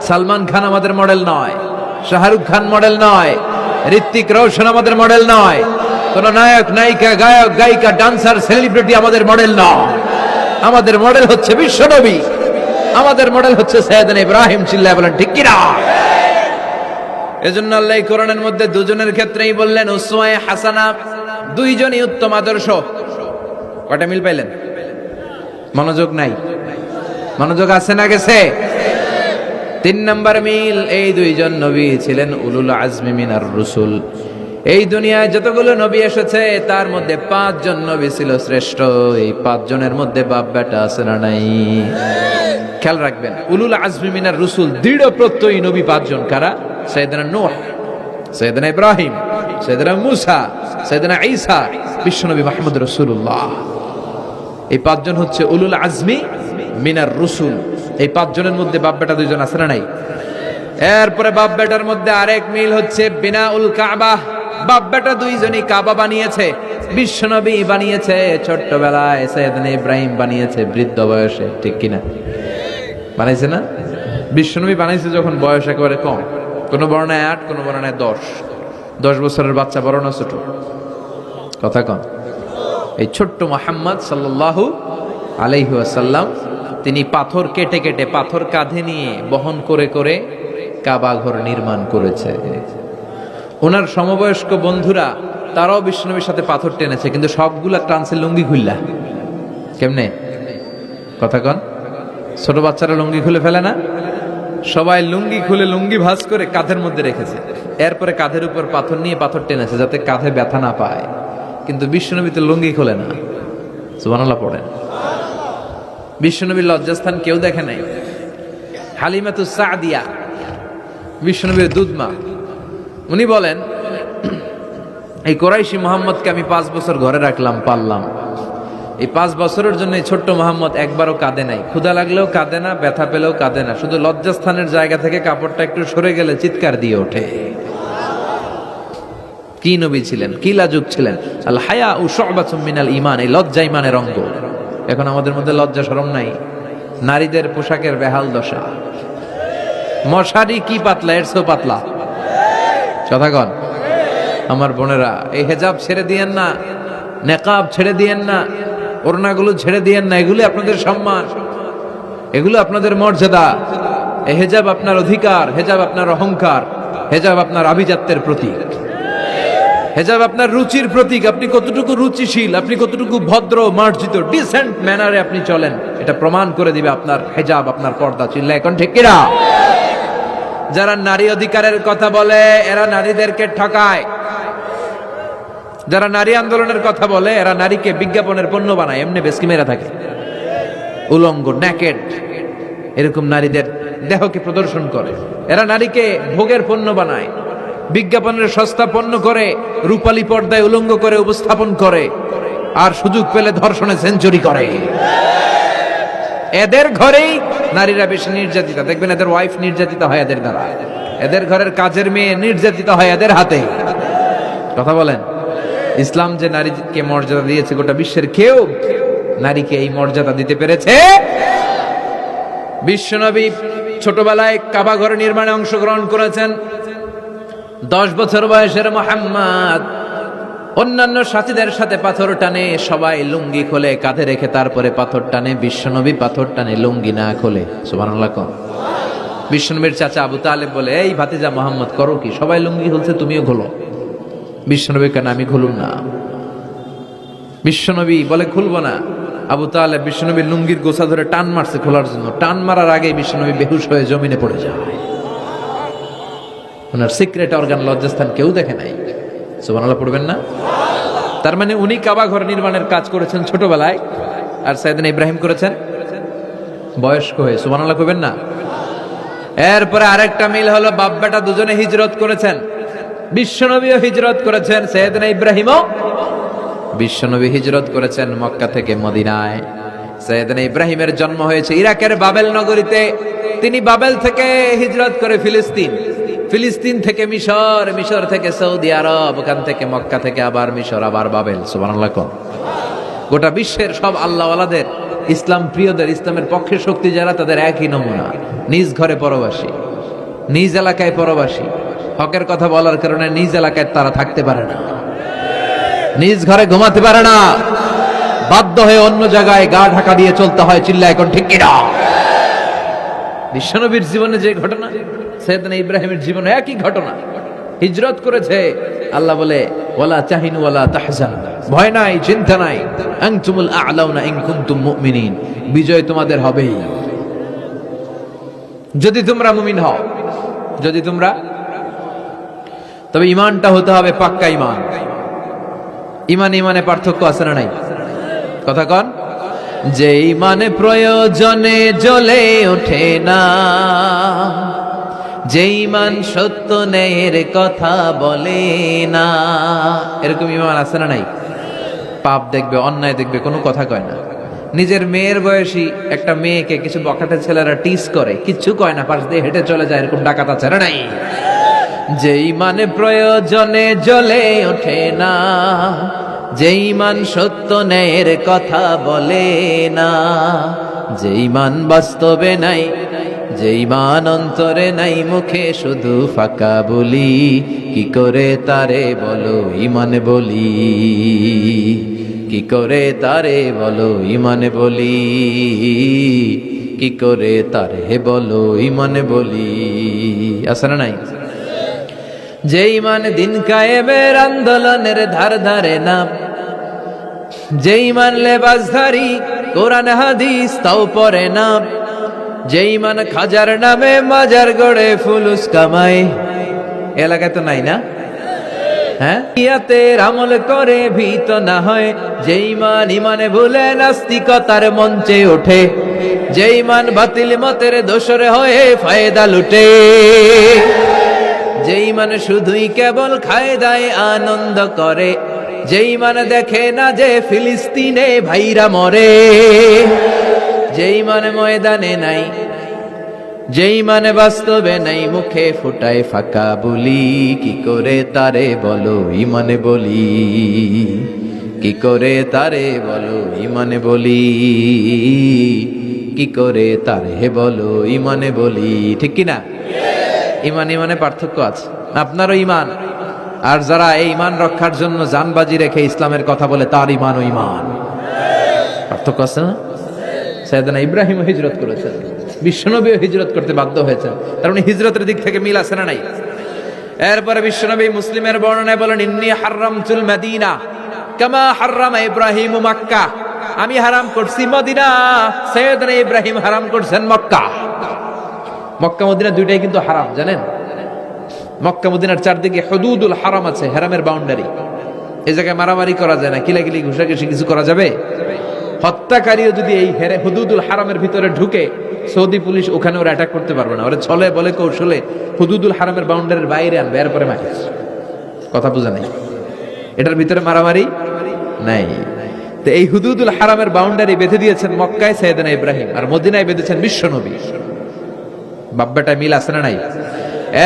সালমান খান আমাদের মডেল নয়, শাহরুখ খান মডেল নয়, ঋত্বিক রোশন আমাদের মডেল নয়, কোন নায়ক নায়িকা গায়ক গায়িকা ডান্সার সেলিব্রিটি আমাদের মডেল নয়। আমাদের মডেল হচ্ছে বিশ্বনবী, আমাদের মডেল হচ্ছে সাইয়েদনা ইব্রাহিম। চিল্লায় বলেন ঠিক কিনা? এজন্য আল্লাহ এই কোরআনের মধ্যে দুজনের ক্ষেত্রেই বললেন উসওয়ায়ে হাসানা, দুইজনই উত্তম আদর্শ। কয়টা মিল পাইলেন? মনোযোগ নাই? মনোযোগ আছে না গেছে? 3 নাম্বার মিল, এই দুইজন নবী ছিলেন উলুল আজমি মিনার রুসুল। এই দুনিয়ায় যতগুলো নবী এসেছে তার মধ্যে 5 জন নবী ছিল শ্রেষ্ঠ। এই 5 জনের মধ্যে বাপ বেটা আছে না নাই? খেয়াল রাখবেন, উলুল আজমি মিনার রুসুল দৃঢ় প্রত্যয়ী নবী 5 জন। কারা? সাইয়েদনা নূহ, সাইয়েদনা ইব্রাহিম, সাইয়েদনা মূসা, সাইয়েদনা ঈসা, বিশ্বনবী মুহাম্মদ রাসূলুল্লাহ। এই 5 জন হচ্ছে উলুল আজমি মিনার রুসুল। এই 5 জনের মধ্যে বাপ বেটা 2 জন আছে না নাই? এরপরে বাপ বেটার মধ্যে আরেক মিল হচ্ছে বিনাউল কাবা। বাপ বেটা 2 জনই কাবা বানিয়েছে। বিশ্বনবী বানিয়েছে ছোট্টবেলায়, সাইয়েদনা ইব্রাহিম বানিয়েছে বৃদ্ধ বয়সে। ঠিক কিনা? বানাইছে না? বিশ্বনবী বানাইছে যখন বয়স একেবারে কম, কোন বর্ণায় 8, কোন বর্ণায় 10 বছরের বাচ্চা, বড় না ছোট? কথা কন। এই ছোট্ট মুহাম্মদ সাল্লাল্লাহু আলাইহি ওয়াসাল্লাম তিনি পাথর কেটে কেটে, পাথর কাঁধে নিয়ে বহন করে করে কাবা ঘর নির্মাণ করেছে। ওনার সমবয়স্ক বন্ধুরা তারাও বিশ্বনবীর সাথে পাথর টেনেছে, কিন্তু সবগুলা টানছে লুঙ্গি খুললা। কেমনে? কথা কন। ছোট বাচ্চারা লুঙ্গি খুলে ফেলে না? সবাই লুঙ্গি খুলে লুঙ্গি ভাঁজ করে কাঁধের মধ্যে রেখেছে। এরপরে কাঁধের উপর পাথর নিয়ে পাথর টেনেছে যাতে কাঁধে ব্যথা না পায়। কিন্তু বিশ্বনবী তো লুঙ্গি খোলে না। সুবহানাল্লাহ পড়েন। বিশ্বনবীর লজ্জাস্থান কেউ দেখে নাই। হালিমাতুস সাদিয়া, বিশ্বনবীর দুধমা, উনি বলেন, এই কোরাইশি মুহাম্মদকে আমি 5 বছর ঘরে রাখলাম, পাললাম। এই 5 বছরের জন্য এই ছোট্ট মুহাম্মদ একবারও কাঁদে নাই। ক্ষুধা লাগলেও কাঁদে না, ব্যথা পেলেও কাঁদে না। শুধু লজ্জাস্থানের জায়গা থেকে কাপড়টা একটু সরে গেলে চিৎকার দিয়ে ওঠে। কি নবী ছিলেন, কি লাজুক ছিলেন। আল হায়া ও শুবাতুম মিনাল ঈমান, এই লজ্জা ঈমানের অঙ্গ। এখন আমাদের মধ্যে লজ্জা শরম নাই। নারীদের পোশাকের বেহাল দশা। মশারি কি পাতলা, এর চেয়েও পাতলা। কথা কন। আমার বোনেরা, এই হেজাব ছেড়ে দিয়েন না, নেকাব ছেড়ে দিয়েন না, ওড়নাগুলো ছেড়ে দিয়েন না। এগুলো আপনাদের সম্মান, এগুলো আপনাদের মর্যাদা। এই হেজাব আপনার অধিকার, হেজাব আপনার অহংকার, হেজাব আপনার আভিজাত্যের প্রতীক, হেজাব আপনার রুচির প্রতীক। আপনি কতটুকু রুচিশীল, আপনি কতটুকু ভদ্র মার্জিত ডিসেন্ট ম্যানারে আপনি চলেন, এটা প্রমাণ করে দিবে আপনার হেজাব, আপনার পর্দা। চিল্লা এখন ঠিক কিনা? যারা নারী অধিকারের কথা বলে এরা নারীদেরকে ঠকায়। যারা নারী আন্দোলনের কথা বলে এরা নারীকে বিজ্ঞাপনের পণ্য বানায়, এমনি বেশকি মেরা থাকে। উলঙ্গ, নেকেড, এরকম নারীদের দেহকে প্রদর্শন করে। এরা নারীকে ভোগের পণ্য বানায়, বিজ্ঞাপনের সস্তা পণ্য করে, রূপালী পর্দায় উলঙ্গ করে উপস্থাপন করে। আর সুযোগ পেলে ধর্ষণে সেঞ্চুরি করে। এদের ঘরেই নারীরা বেশি নির্যাতিতা, দেখবেন এদের ওয়াইফ নির্যাতিত হয় এদের দ্বারা, এদের ঘরের কাজের মেয়ে নির্যাতিত হয় এদের হাতে। কথা বলেন, ইসলাম যে নারীকে মর্যাদা দিয়েছে, গোটা বিশ্বের কেউ নারীকে এই মর্যাদা দিতে পেরেছে? বিশ্বনবী ছোটবেলায় কাবা ঘর নির্মাণে অংশগ্রহণ করেছেন। 10 বছর বয়সের মুহাম্মদ অন্যান্য সাথীদের সাথে পাথর টানে, সবাই লুঙ্গি খোলে কাঁধে রেখে, তারপরে পাথর টানে। বিশ্বনবী পাথর টানে লুঙ্গি না খোলে। সুবহানাল্লাহ। বিশ্বনবীর চাচা আবু তালেব বলে, এই ভাতিজা মুহাম্মদ করো কি, সবাই লুঙ্গি খুলছে তুমিও খোলো। বিশ্বনবী কেন, আমি খুলুম না। বিশ্বনবী বলে খুলবো না। আবু তালেব বিশ্বনবীর লুঙ্গির গোছা ধরে টান মারছে খোলার জন্য, টান মারার আগে বিশ্বনবী বেহুশ হয়ে জমিনে পড়ে যায়। ওনার সিক্রেট অর্গান, লজ্জাস্থান কেউ দেখে নাই। সুবহানাল্লাহ পড়বেন না? তার মানে উনি কাবা ঘর নির্মাণের কাজ করেছেন ছোটবেলায়, আর সাইয়েদনা ইব্রাহিম করেছেন বয়স্ক হয়ে। সুবহানাল্লাহ কইবেন না? এরপরে আরেকটা মিল হলো, বাপ বেটা দুজনে হিজরত করেছেন। বিশ্বনবীও হিজরত করেছেন, সাইয়েদনা ইব্রাহিমও। বিশ্বনবী হিজরত করেছেন মক্কা থেকে মদিনায়। সাইয়েদনা ইব্রাহিমের জন্ম হয়েছে ইরাকের বাবেল নগরীতে। তিনি বাবেল থেকে হিজরত করে ফিলিস্তিন, ফিলিস্তিন থেকে মিশর, মিশর থেকে সৌদি আরব, ওখান থেকে মক্কা থেকে আবার মিশর, আবার বাবেল। সুবহানাল্লাহ। গোটা বিশ্বের সব আল্লাহওয়ালাদের, ইসলাম প্রিয়দের, ইসলামের পক্ষে শক্তি যারা, তাদের একই নমুনা। নিজ ঘরে পরবাসী, নিজ এলাকায় পরবাসী। হকের কথা বলার কারণে নিজ এলাকায় তারা থাকতে পারে না, নিজ ঘরে ঘুমাতে পারে না, বাধ্য হয়ে অন্য জায়গায় গা ঢাকা দিয়ে চলতে হয়। চিল্লা এখন ঠিক কিনা? বিশ্বনবীর জীবনে যে ঘটনা, সাইয়েদনা ইব্রাহিমের জীবনে একই ঘটনা। হিজরত করেছে, আল্লাহ বলে ওয়ালা তাহিনু ওয়ালা তাহজানু, ভয় নাই, চিন্তা নাই, আনতুমুল আ'লাউনা ইন কুনতুম মুমিনিন, বিজয় তোমাদের হবেই যদি তোমরা মুমিন হও। যদি তোমরা, তবে ঈমানটা হতে হবে পাক্কা ঈমান। ঈমান ঈমানে পার্থক্য আছে না নাই? কথা কন। যে ঈমানে প্রয়োজনে জ্বলে ওঠে না, যে ঈমান সত্য ন্যায়ের কথা বলে না, এরকম ঈমান আছে না নাই? পাপ দেখবে, অন্যায় দেখবে, কোনো কথা কয় না। নিজের মেয়ের বয়সী একটা মেয়েকে কিছু বখাটে ছেলেরা টিস করে, কিচ্ছু কয় না, পাশ দিয়ে হেঁটে চলে যায়, এরকম ডাকাত আছে না নাই? যে ঈমানে প্রয়োজনে জ্বলে ওঠে না, যে ঈমান সত্য ন্যায়ের কথা বলে না, যে ঈমান বাস্তবে নাই, যে ঈমান অন্তরে নাই, মুখে শুধু ফাঁকা বলি, কি করে তারে বলো ঈমান বলি, কি করে তারে বলো ঈমান বলি, কি করে তারে বলো ঈমান বলি। আছে না নাই? যে ঈমান দিন কায়েমের আন্দোলনের ধার ধারে না, যে ঈমান লেবাসধারী কোরআন হাদিস তাও পড়ে না, যে ঈমান খাজার নামে মাজার গড়ে ফুলুস কামায়। এলাকায় তো নাই না? হ্যাঁ, ইয়াতের আমল করে ভীত না হয়, যে ঈমান ঈমানে ভুলে নাস্তিকতার মঞ্চে ওঠে, যে ঈমান বাতিল মতের দোসর হয়ে ফায়দা লুটে, যে ঈমান শুধুই কেবল খায় দায় আনন্দ করে, যে ঈমান দেখে না যে ফিলিস্তিনে ভাইরা মরে, যে ঈমান ময়দানে নাই, যে ঈমান বাস্তবে নাই, মুখে ফুটায় ফাঁকা বলি, কি করে তারে বলো ঈমানে বলি, কি করে তারে বলো ঈমানে বলি, কি করে তারে বলো ঈমানে বলি। ঠিক কিনা? ঈমান ঈমানে পার্থক্য আছে। আপনারও ঈমান, আর যারা এই ঈমান রক্ষার জন্য জানবাজি রেখে ইসলামের কথা বলে, তার ঈমান ও ঈমান পার্থক্য আছে না? সাইয়েদনা ইব্রাহিম হিজরত করেছেন, বিশ্বনবীও হিজরত করতে বাধ্য হয়েছেন, তার মানে হিজরতের দিক থেকে মিল আছে না নাই? এরপরে বিশ্বনবী মুসলিমের বর্ণনায় বলেন, ইন্নী হাররামতুল মদিনা কামা হাররামা ইব্রাহিম মক্কা, আমি হারাম করছি মদিনা, সাইয়েদনা ইব্রাহিম হারাম করছেন মক্কা। মক্কা মদিনা দুইটাই কিন্তু হারাম, জানেন? মক্কা মদিনার চারদিকে হুদুদুল হারাম আছে, হারামের বাউন্ডারি। এই জায়গায় মারামারি করা যায় না, কিলাকিলি ঘুষাঘুষি কিছু করা যাবে? হত্যাকারীও যদি এই হুদুদুল হারামের ভিতরে ঢুকে, সৌদি পুলিশ ওখানে ওরা অ্যাটাক করতে পারবে না, ওরা ছলে বলে কৌশলে হুদুদুল হারামের বাউন্ডারির বাইরে আনবে, এরপরে মারিস। কথা বুঝা নাই? এটার ভিতরে মারামারি নাই। তো এই হুদুদুল হারামের বাউন্ডারি বেঁধে দিয়েছেন মক্কায় সাইয়েদনা ইব্রাহিম, আর মদিনায় বেঁধেছেন বিশ্বনবী। বাব্বাটা মিল আছে না নাই?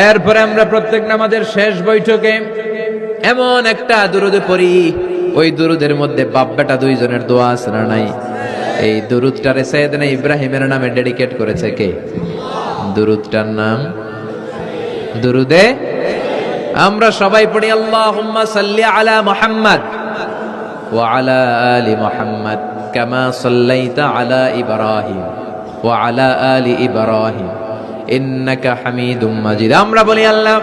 এরপরে আমরা প্রত্যেক নামাজের শেষ বৈঠকে এমন একটা দুরুদ পড়ি, ওই দুরুদের মধ্যে বাব্বাটা দুইজনের দোয়া আছে না নাই? এই দুরুদটারে সাইয়েদনা ইব্রাহিমের নামে ডেডিকেট করেছে কে? দুরুদটার নাম দুরুদে আমরা সবাই পড়ি আল্লাহুম্মা সাল্লি আলা মুহাম্মাদ ওয়া আলা আলি মুহাম্মাদ কামা সাল্লাইতা আলা ইব্রাহিম ওয়া আলা আলি ইব্রাহিম ইন্নাকা হামিদুম মাজিদ। আমরা বলি আল্লাহ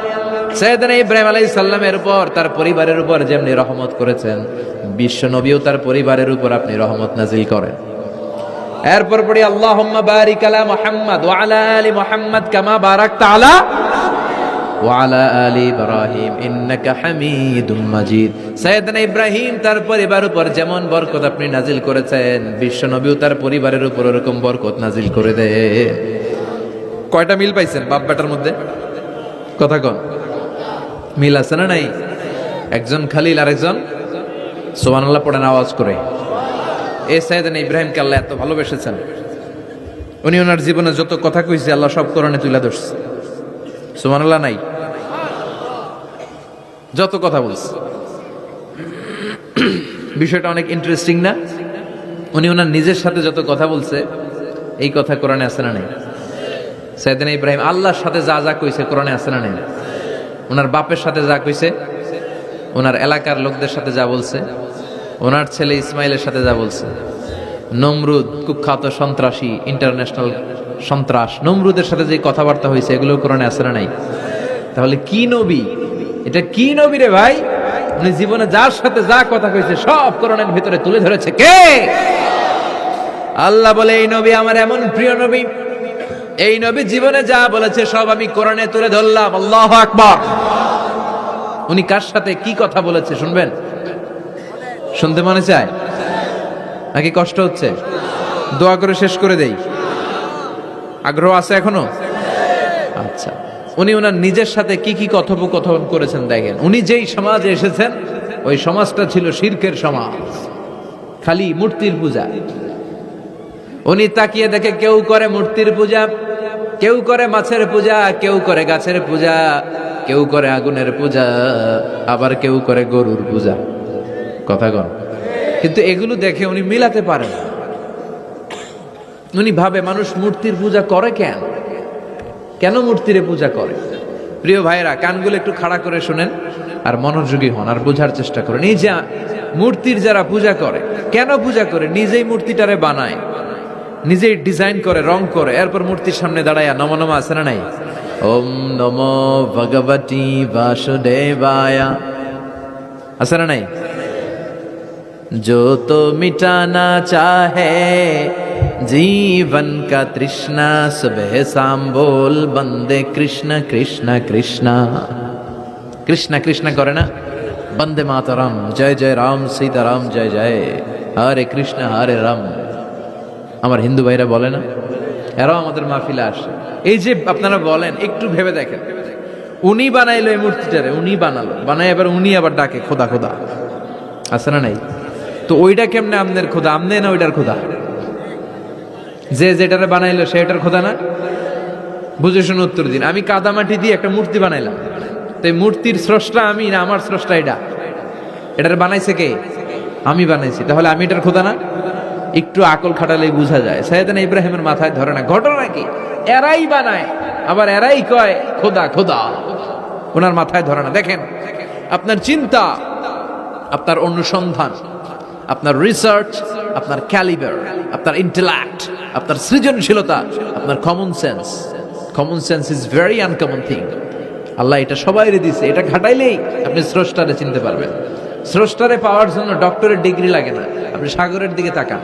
সাইয়েদনা ইব্রাহিম আলাইহিস সালামের উপর, তার পরিবারের উপর যেমনি রহমত করেছেন, বিশ্ব নবীও তার পরিবারের উপর আপনি রহমত নাজিল করেন। এরপর পড়ি আল্লাহুম্মা বারিক আলা মুহাম্মাদ ওয়া আলা আলি মুহাম্মাদ কামা বারাকতা আলা ওয়া আলা আলি ইব্রাহিম ইন্নাকা হামিদুম মাজিদ। সাইয়েদনা ইব্রাহিম তার পরিবারের উপর যেমন বরকত আপনি নাজিল করেছেন, বিশ্ব নবীও তার পরিবারের উপর এরকম বরকত নাজিল করে দেন। কয়টা মিল পাইছেন বাপ বেটার মধ্যে? কথা কন, মিল আছে না নাই? একজন খালিল আর একজন সুবহানাল্লাহ পড়েন আওয়াজ করে। এই সাইয়েদনা ইব্রাহিমকে আল্লাহ এত ভালোবেসেছেন, উনি ওনার জীবনে যত কথা কইছে আল্লাহ সব কোরআনে তুলে ধরছে। সুবহানাল্লাহ নাই? যত কথা বলছে, বিষয়টা অনেক ইন্টারেস্টিং না? উনি ওনার নিজের সাথে যত কথা বলছে এই কথা কোরআনে আছে না নাই? সাইয়েদনা ইব্রাহিম আল্লাহর সাথে যা যা কইছে কোরআনে আছে না নাই? ওনার বাপের সাথে যা কইছে, ওনার এলাকার লোকদের সাথে যা বলছে, ওনার ছেলে ইসমাইলের সাথে যা বলছে, নমরুদ কুখ্যাত সন্ত্রাসী, ইন্টারন্যাশনাল সন্ত্রাস, নমরুদের সাথে যে কথাবার্তা হয়েছে এগুলো কোরআনে আছে না নাই? তাহলে কি নবী এটা? কি নবী রে ভাই? উনি জীবনে যার সাথে যা কথা কইছে সব কোরআনের ভিতরে তুলে ধরেছে কে? আল্লাহ বলে এই নবী আমার এমন প্রিয় নবী, এই নবী জীবনে যা বলেছে সব আমি কোরআনে তুলে ধরলাম। আল্লাহু আকবার। উনি কার সাথে কি কথা বলেছে শুনবেন? শুনতে মনে চায় নাকি কষ্ট হচ্ছে? দোয়া করে শেষ করে দেই। আগ্রহ আছে এখনো? আচ্ছা, উনি ওনার নিজের সাথে কি কি কথোপকথন করেছেন দেখেন। উনি যেই সমাজে এসেছেন ওই সমাজটা ছিল শিরকের সমাজ, খালি মূর্তির পূজা। উনি তাকিয়ে দেখে কেউ করে মূর্তির পূজা, কেউ করে মাছের পূজা, কেউ করে গাছের পূজা, কেউ করে আগুনের পূজা, আবার কেউ করে গরুর পূজা। কথা কন। কিন্তু এগুলো দেখে উনি মিলাতে পারেন না। উনি ভাবে মানুষ মূর্তির পূজা করে কেন? কেন মূর্তিরে পূজা করে? প্রিয় ভাইরা, কানগুলো একটু খাড়া করে শুনেন আর মনোযোগী হন আর বোঝার চেষ্টা করেন। এই যে মূর্তির যারা পূজা করে, কেন পূজা করে? নিজেই মূর্তিটারে বানায়, নিজেই ডিজাইন করে, রং করে, এরপর মূর্তির সামনে দাঁড়ায় নমো নমো আছে না নাই? ওম নমো ভগবতী বাসুদেবায়া আছে না নাই? जो तो मिटाना चाहे जीवन का तृष्णा, सुबह शाम बोल बंदे कृष्ण कृष्ण कृष्ण। कृष्ण कृष्ण करे ना, बंदे मातरम, जय जय राम सीताराम जय जय, हरे कृष्ण हरे राम। আমার হিন্দু ভাইরা বলে না, এরাও আমাদের মাহফিলে আসে। এই যে আপনারা বলেন, একটু ভেবে দেখেন, উনি বানাইলো এই মূর্তিটারে, উনি বানালো, বানাই এবার উনি আবার ডাকে খোদা খোদা, আছে না নাই? তো ওইটা কেমনে আমনের খোদা? আমনে না ওইটার খোদা? যে যেটারে বানাইলো সেটার খোদা না? বুঝে শুনে উত্তর দিন। আমি কাদামাটি দিয়ে একটা মূর্তি বানাইলাম, তো এই মূর্তির স্রষ্টা আমি না আমার স্রষ্টা এটা? এটারে বানাইছে কে? আমি বানাইছি, তাহলে আমি এটার খোদা না? একটু আকল খাটালেই বোঝা যায়। সাইয়েদনা ইব্রাহিমের মাথায় ধরে না। ঘটনা কি? এরাই বানায় আবার এরাই কয় খোদা খোদা, ওনার মাথায় ধরে না। দেখেন, আপনার চিন্তা, আপনার অনুসন্ধান, আপনার রিসার্চ, আপনার ক্যালিবার, আপনার ইন্টেলেক্ট, আপনার সৃজনশীলতা, আপনার common sense. Common sense is very uncommon thing. Allah এটা সবাইরে দিছে, এটা ঘাটাইলেই আপনি স্রষ্টারে চিনতে পারবেন। স্রষ্টারে পাওয়ার জন্য ডক্টরের ডিগ্রি লাগে না। আপনি সাগরের দিকে তাকান,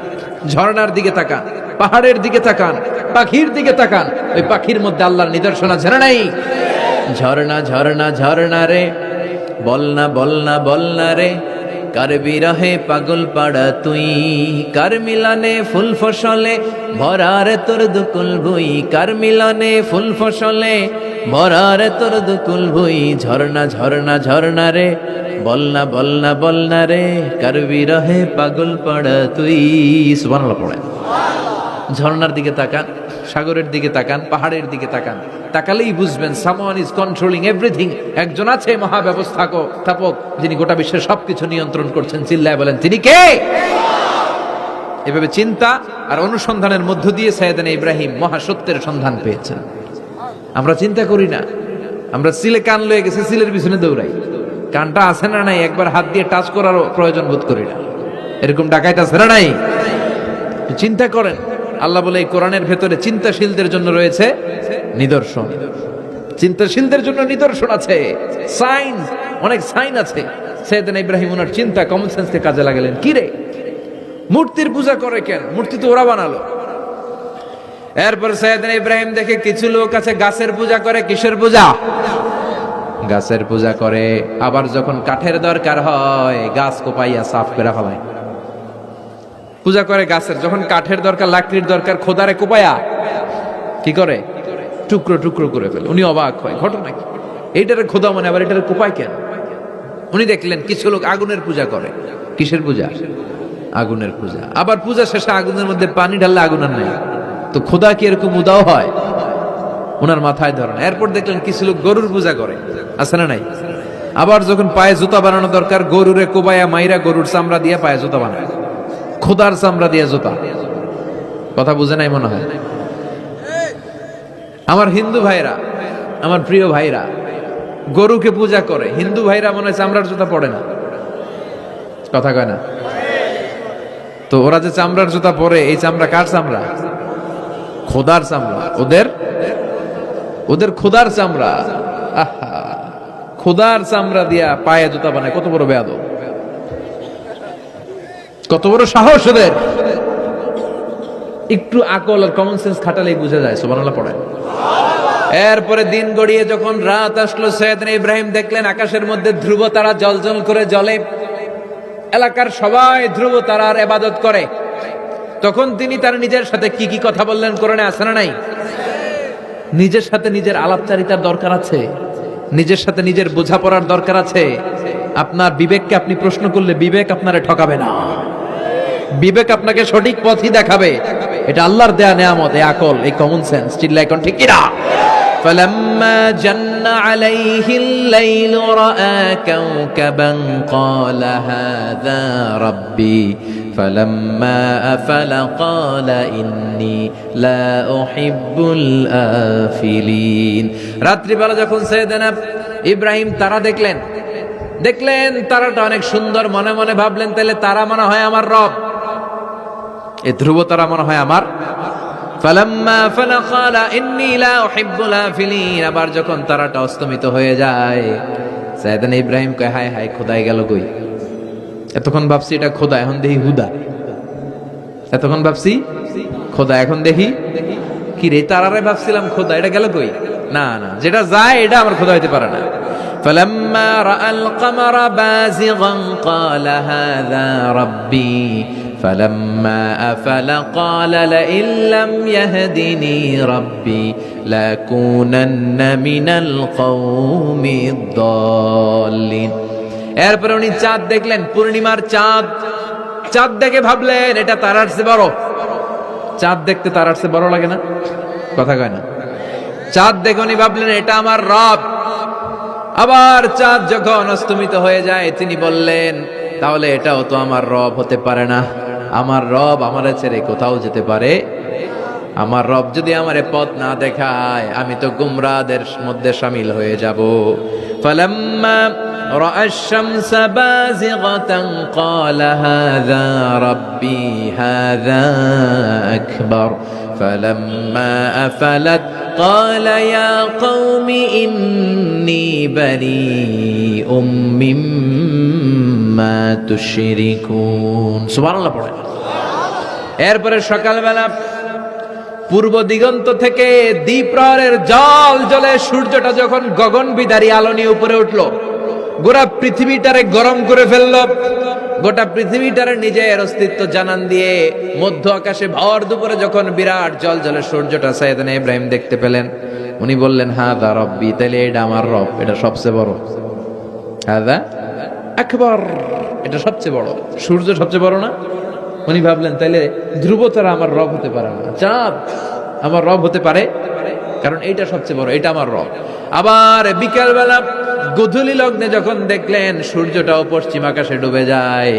ঝর্ণার দিকে তাকান, পাহাড়ের দিকে তাকান, পাখির দিকে তাকান, ওই পাখির মধ্যে আল্লাহর নিদর্শন আছে না নাই? ঝর্ণা ঝর্ণা ঝর্ণা রে, বলনা বলনা বলনা রে, কার বিরহে পাগল পাড়া তুই, কার মিলানে ফুল ফসলে ভরারে তোর দুকুল ভুই, কার মিলানে ফুল ফসলে ভরারে তোর দুকুল ভুই। ঝর্ণা ঝর্ণা ঝর্ণা রে, বলনা বলনা বলনা রে কারবি রহে পাগল পাড়া তুই। সুবহানাল্লাহ পড়েন। ঝর্ণার দিকে তাকান, সাগরের দিকে তাকান, পাহাড়ের দিকে তাকান, তাকালেই বুঝবেন সামওয়ান ইজ কন্ট্রোলিং এভরিথিং। একজন আছে মহাব্যবস্থাপক, যিনি গোটা বিশ্বের সবকিছু নিয়ন্ত্রণ করছেন। চিল্লায় বলেন তিনি কে? এভাবে চিন্তা আর অনুসন্ধানের মধ্য দিয়ে সাইয়েদনা ইব্রাহিম মহাসত্যের সন্ধান পেয়েছেন। আমরা চিন্তা করি না, আমরা সিলে কান লয়ে গেছে, সিলের পিছনে দৌড়াই। কানটা আছে না নাই একবার হাত দিয়ে টাচ করারও প্রয়োজন বোধ করি না। এরকম ডাকাইত আছে না নাই? চিন্তা করেন। আল্লাহ বলে এই কোরআনের ভেতরে চিন্তাশীলদের জন্য রয়েছে নিদর্শন। চিন্তাশীলদের জন্য নিদর্শন আছে, সাইন, অনেক সাইন আছে। সাইয়েদনা ইব্রাহিম ওনার চিন্তা, কমন সেন্সকে কাজে লাগালেন। কি রে, মূর্তির পূজা করে কেন? মূর্তি তো ওরা বানালো। এরপর সাইয়েদনা ইব্রাহিম দেখে কিছু লোক আছে গাছের পূজা করে। কিসের পূজা? গাছের পূজা করে। আবার যখন কাঠের দরকার হয় গাছ কোপাইয়া সাফ করে ফেলায়। পূজা করে গাছের, যখন কাঠের দরকার, লাকড়ির দরকার, খোদারে কোপায়া কি করে? টুকরো টুকরো করে ফেলে। উনি অবাক হয়, ঘটনা কি? এইটারে খোদা মানে, আবার এটারে কোপায় কেন? উনি দেখলেন কিছু লোক আগুনের পূজা করে। কিসের পূজা? আগুনের পূজা। আবার পূজা শেষে আগুনের মধ্যে পানি ঢাললে আগুন আর নাই। তো খোদা কি এরকম উদাও হয়? ওনার মাথায় ধরেন। এরপর দেখলেন কিছু লোক গরুর পূজা করে। আছে না নাই? আবার যখন পায়ে জুতা বানানো দরকার, গরুরে কোবায়া মাইরা গরুর চামড়া দিয়ে পায়ে জুতা বানায়। খোদার চামড়া দিয়ে জুতা। কথা বুঝে নাই মনে হয়। আমার হিন্দু ভাইরা, আমার প্রিয় ভাইরা গরুকে পূজা করে। হিন্দু ভাইরা মনে হয় চামড়ার জুতা পড়ে না। কথা কয় না? তো ওরা যে চামড়ার জুতা পরে, এই চামড়া কার চামড়া? খোদার চামড়া। ওদের খোদার চামড়া। আহা, খোদার চামড়া দিয়া পায়ে জুতা বানায়। কত বড় বেয়াদব, কত বড় সাহস ওদের! একটু আকল আর কমন সেন্স খাটালেই বুঝা যায়। সুবহানাল্লাহ পড়েন। এরপরে দিন গড়িয়ে যখন রাত আসলো, সাইয়েদনা ইব্রাহিম দেখলেন আকাশের মধ্যে ধ্রুব তারা জ্বলজ্বল করে জ্বলে। এলাকার সবাই ধ্রুব তারার ইবাদত করে। তখন তিনি তার নিজের সাথে কি কি কথা বললেন কোরআনে আছে না নাই? নিজের সাথে নিজের আলাপচারিতার দরকার আছে, নিজের সাথে নিজের বোঝাপড়ার দরকার আছে। আপনার বিবেককে আপনি প্রশ্ন করলে বিবেক আপনারে ঠকাবে না, বিবেক আপনাকে সঠিক পথই দেখাবে। এটা আল্লাহর দেয়া নেয়ামত, এই আকল, এই কমন সেন্স। চিল্লায় কোন ঠিক কিনা? فلما جن عليه الليل رأى كوكبا قال هذا ربي فلما أفل قال إني لا أحب الآفلين। রাত্রি বেলা যখন সাইয়েদনা ইব্রাহিম তারা দেখলেন তারাটা অনেক সুন্দর। মনে মনে ভাবলেন তাহলে তারা মনে হয় আমার রব, এই ধ্রুব তারা মনে হয় আমার। ফালাম্মা ফালা ক্বালা ইন্নী লা উহিব্বুল আফিলিন। আবার যখন তারাটা অস্তমিত হয়ে যায়, সাইয়েদনা ইব্রাহিম কয় হায় হায়, খোদাই গেল কই? এতক্ষণ ভাবছি এটা খোদা, এখন দেখি হুদা। এতক্ষণ ভাবছি খোদা, এখন দেখি কি রে? তারারে ভাবছিলাম খোদা, এটা গেল কই? না না, যেটা যায় এটা আমার খোদা হইতে পারে না। فلما رأى القمر بازغا قال هذا ربي فلما أفل قال لئن لم يهدني ربي لأكونن من القوم الضالين। এরপর উনি চাঁদ দেখলেন, পূর্ণিমার চাঁদ। চাঁদ দেখে ভাবলেন এটা তারার চেয়ে বড়। চাঁদ দেখতে তারার চেয়ে বড় লাগে না? কথা কয় না? চাঁদ দেখে উনি ভাবলেন এটা আমার রব। আবার চাঁদ যখন অস্তমিত হয়ে যায়, তিনি বললেন তাহলে এটাও তো আমার রব হতে পারে না। আমার রব আমারে ছেড়ে কোথাও যেতে পারে? আমার রব যদি আমারে পথ না দেখায়, আমি তো গুমরাদের মধ্যে শামিল হয়ে যাব। ফালাম্মা রাআ আশ-শামস বাযিগাতান ক্বালা হাযা রাব্বি হাযা আকবার فلما أفلت قال يا قوم إني بريء مما تشركون। সুবহানাল্লাহ পড়েন। এরপরে সকালবেলা পূর্ব দিগন্ত থেকে দ্বিপ্রহরের জল জ্বলে সূর্যটা যখন গগন বিদারী আলো নিয়ে উপরে উঠলো, গোটা পৃথিবীটারে গরম করে ফেললো। গোটা পৃথিবীটারে নিজের অস্তিত্ব জানান দিয়ে মধ্য আকাশে ভর দুপুরে যখন বিরাট জল জ্বলে সূর্যটা সাইয়েদনা ইব্রাহিম দেখতে পেলেন, উনি বললেন হাযা রব্বি, তাইলে এটা আমার রব, এটা সবচেয়ে বড়। হাযা আকবার, এটা সবচেয়ে বড়। সূর্য সবচেয়ে বড় না? উনি ভাবলেন তাইলে ধ্রুব তারা আমার রব হতে পারে না, চাঁদ আমার রব হতে পারে, কারণ এইটা সবচেয়ে বড়, এটা আমার রব। আবার বিকালবেলা গোধূলি লগ্নে যখন দেখলেন সূর্যটাও পশ্চিম আকাশে ডুবে যায়,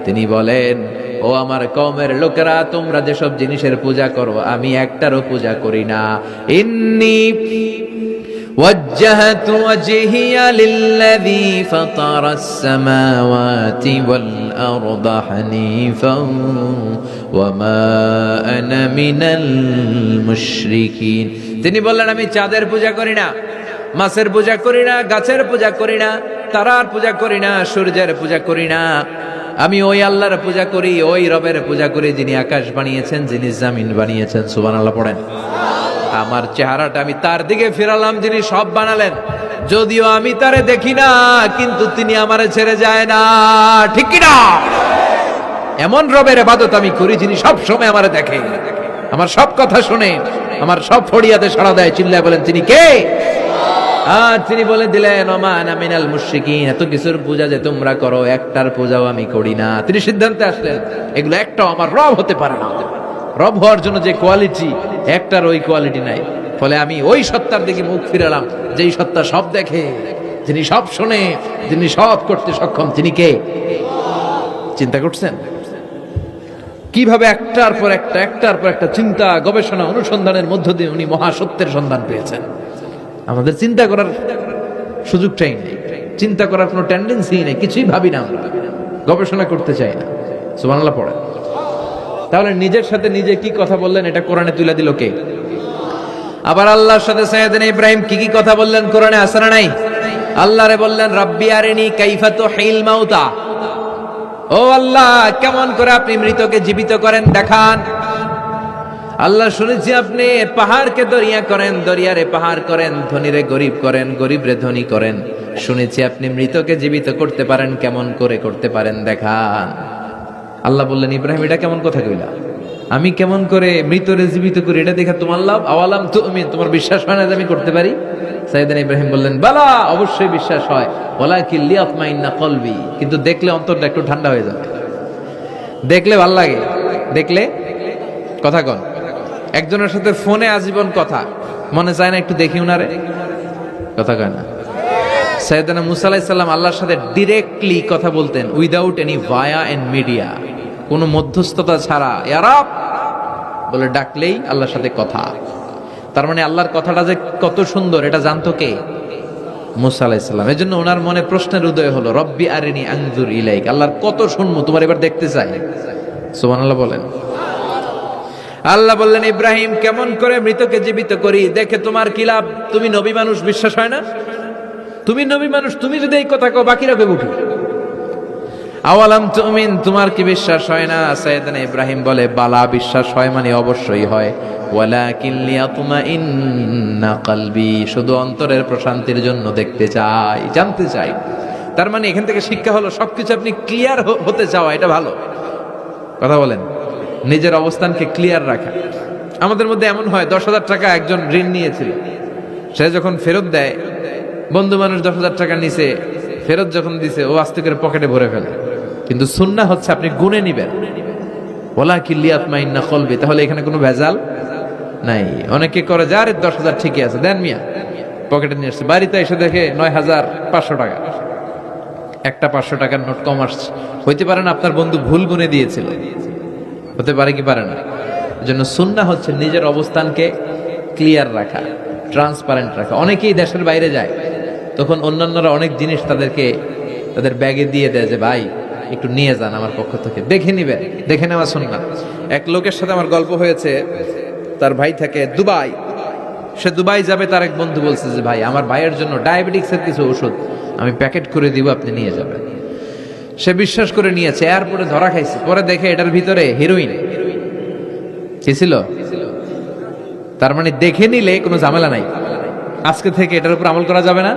তিনি বলেন, ও আমার কওমের লোকেরা, তোমরা যেসব জিনিসের পূজা করো আমি একটারও পূজা করি না। ইন্নী وجهت وجهي للذي فطر السماوات والأرض حنيفا وما أنا من المشركين। তিনি বললেন আমি চাঁদের পূজা করি না, মাছের পূজা করি না, গাছের পূজা করি না, তারার পূজা করি না, সূর্যের পূজা করি না। আমি ওই আল্লাহর পূজা করি, ওই রবের পূজা করি যিনি আকাশ বানিয়েছেন, যিনি জমিন বানিয়েছেন। সুবহানাল্লাহ পড়েন। আমার চেহারাটা আমি তার দিকে ফিরালাম যিনি সব বানালেন, যদিও আমি তারে দেখি না, কিন্তু তিনি আমারে ছেড়ে যায় না, ঠিক কি না? এমন রবের ইবাদত আমি করি যিনি সব সময় আমারে দেখে, আমার সব কথা শুনে, আমার সব ফড়িয়াতে সাড়া দেয়। চিল্লায় বলেন তিনি কে? আর তিনি বলে দিলেন, ওমা আনা মিনাল মুশরিকিন, এত কিছুর পূজা যে তোমরা করো একটার পূজাও আমি করি না। তিনি সিদ্ধান্তে আসলেন এগুলো একটাও আমার রব হতে পারে না। রব হওয়ার জন্য যে কোয়ালিটি, একটার ওই কোয়ালিটি নাই। ফলে আমি ওই সত্তার দিকে মুখ ফিরালাম যেই সত্তা সব দেখে, যিনি সব শোনে, যিনি সব করতে সক্ষম। তিনি কে? চিন্তা করছেন কিভাবে একটার পর একটা, একটার পর একটা চিন্তা, গবেষণা, অনুসন্ধানের মধ্য দিয়ে উনি মহাসত্যের সন্ধান পেয়েছেন। আমাদের চিন্তা করার সুযোগটাই নেই, চিন্তা করার কোনো টেন্ডেন্সি নেই, কিছুই ভাবি না, আমরা গবেষণা করতে চাই না। সুবহানাল্লাহ পড়ে। তাহলে নিজের সাথে নিজে কি কথা বললেন এটা কোরআনে তুলে দিল কে? আবার আল্লাহর সাথে সাইয়েদনা ইব্রাহিম কি কি কথা বললেন কোরআনে আছে না নাই? আল্লাহরে বললেন রাব্বি আরিনি কাইফা তুহিল মাউতা, ও আল্লাহ কেমন করে আপনি মৃতকে জীবিত করেন দেখান। আল্লাহ শুনেছি আপনি পাহাড়কে দরিয়া করেন, দরিয়ারে পাহাড় করেন, ধনীরে গরিব করেন, গরিবরে ধনী করেন। শুনেছি আপনি মৃতকে জীবিত করতে পারেন, কেমন করে করতে পারেন দেখান। আল্লাহ বললেন ইব্রাহিম এটা কেমন কথা কইলা? আমি কেমন করে মৃতরে জীবিত করি এটা দেখা তোমার লাভ? আওয়ালাম তুমিন, তোমার বিশ্বাস হয় না যে আমি করতে পারি? সাইয়েদনা ইব্রাহিম বললেন বালা, অবশ্যই বিশ্বাস হয়, ওয়ালাকিন লিয়াতমাইন্না কলবি, কিন্তু দেখলে অন্তরটা একটু ঠান্ডা হয়ে যাবে, দেখলে ভাল লাগে, দেখলে কথা কন। একজনের সাথে ফোনে আজীবন কথা, মনে চায় না একটু দেখি উনারে? কথা কয় না। সাইয়েদনা মুসা আলাইহিস সালাম আল্লাহর সাথে ডিরেক্টলি কথা বলতেন, without any via and media, কোনো মধ্যস্থতা ছাড়া। ইয়া রাব বলে ডাকলেই আল্লাহর সাথে কথা। তার মানে আল্লাহর কথাটা যে কত সুন্দর এটা জানতো কে? মুসা আলাইহিস সালাম। এজন্য ওনার মনে প্রশ্নের উদয় হলো, রব্বি আরিনি আনজুর ইলাইক, আল্লাহর কত শুনবো, তোমার এবার দেখতে চাই। সুবহানাল্লাহ বলেন। আল্লাহ বললেন ইব্রাহিম কেমন করে মৃতকে জীবিত করি, দেখে তোমার কি লাভ? তুমি নবী মানুষ, বিশ্বাস হয় না? তুমি নবী মানুষ, তুমি যদি এই কথা কও বাকিরা কইব কি? আওয়ালাম তুমিন, তোমার কি বিশ্বাস হয় না? সাইয়েদনা ইব্রাহিম বলে বালা, বিশ্বাস হয় মানে অবশ্যই হয়। ওয়ালাকিন লিয়াতমাইন্না কলবি, শুধু অন্তরের প্রশান্তির জন্য দেখতে চাই, জানতে চাই। তার মানে এখান থেকে শিক্ষা হলো সবকিছু আপনি ক্লিয়ার হতে চাওয়া, এটা ভালো কথা বলেন। নিজের অবস্থানকে ক্লিয়ার রাখা। আমাদের মধ্যে এমন হয় 10,000 টাকা একজন ঋণ নিয়েছিল, সে যখন ফেরত দেয়, বন্ধু মানুষ 10,000 টাকা নিছে, ফেরত যখন দিছে ও আস্তে করে পকেটে ভরে ফেলে। কিন্তু সুন্নাহ হচ্ছে আপনি গুনে নিবেন, ওয়ালাকিন লিয়াতমাইন্না কলবি, তাহলে এখানে কোনো ভেজাল নাই। অনেকে করে যে আরে 10,000 ঠিকই আছে, দেন মিয়া, পকেটে নিয়ে আসছে, বাড়িতে এসে দেখে 9,500 টাকা, একটা 500 টাকার নোট কম আসছে। হইতে পারে না আপনার বন্ধু ভুল গুনে দিয়েছিল, হতে পারে কি পারে না? এজন্য সুন্নাহ হচ্ছে নিজের অবস্থানকে ক্লিয়ার রাখা, ট্রান্সপারেন্ট রাখা। অনেকেই দেশের বাইরে যায়, তখন অন্যান্যরা অনেক জিনিস তাদেরকে তাদের ব্যাগে দিয়ে দেয় যে ভাই একটু নিয়ে যান আমার পক্ষ থেকে, দেখে নিবে, দেখে নেওয়া সুন্নাহ। এক লোকের সাথে আমার গল্প হয়েছে, তার ভাই থাকে দুবাই, সে দুবাই যাবে, তার এক বন্ধু বলছে যে ভাই আমার ভাইয়ের জন্য ডায়াবেটিক্সের কিছু ওষুধ আমি প্যাকেট করে দিব, আপনি নিয়ে যাবেন। সে বিশ্বাস করে নিয়েছে, এয়ারপোর্টে ধরা খাইছে, পরে দেখে এটার ভিতরে হিরোইন কি ছিল। তার মানে দেখে নিলে কোনো ঝামেলা নাই, আজকে থেকে এটার উপর আমল করা যাবে না।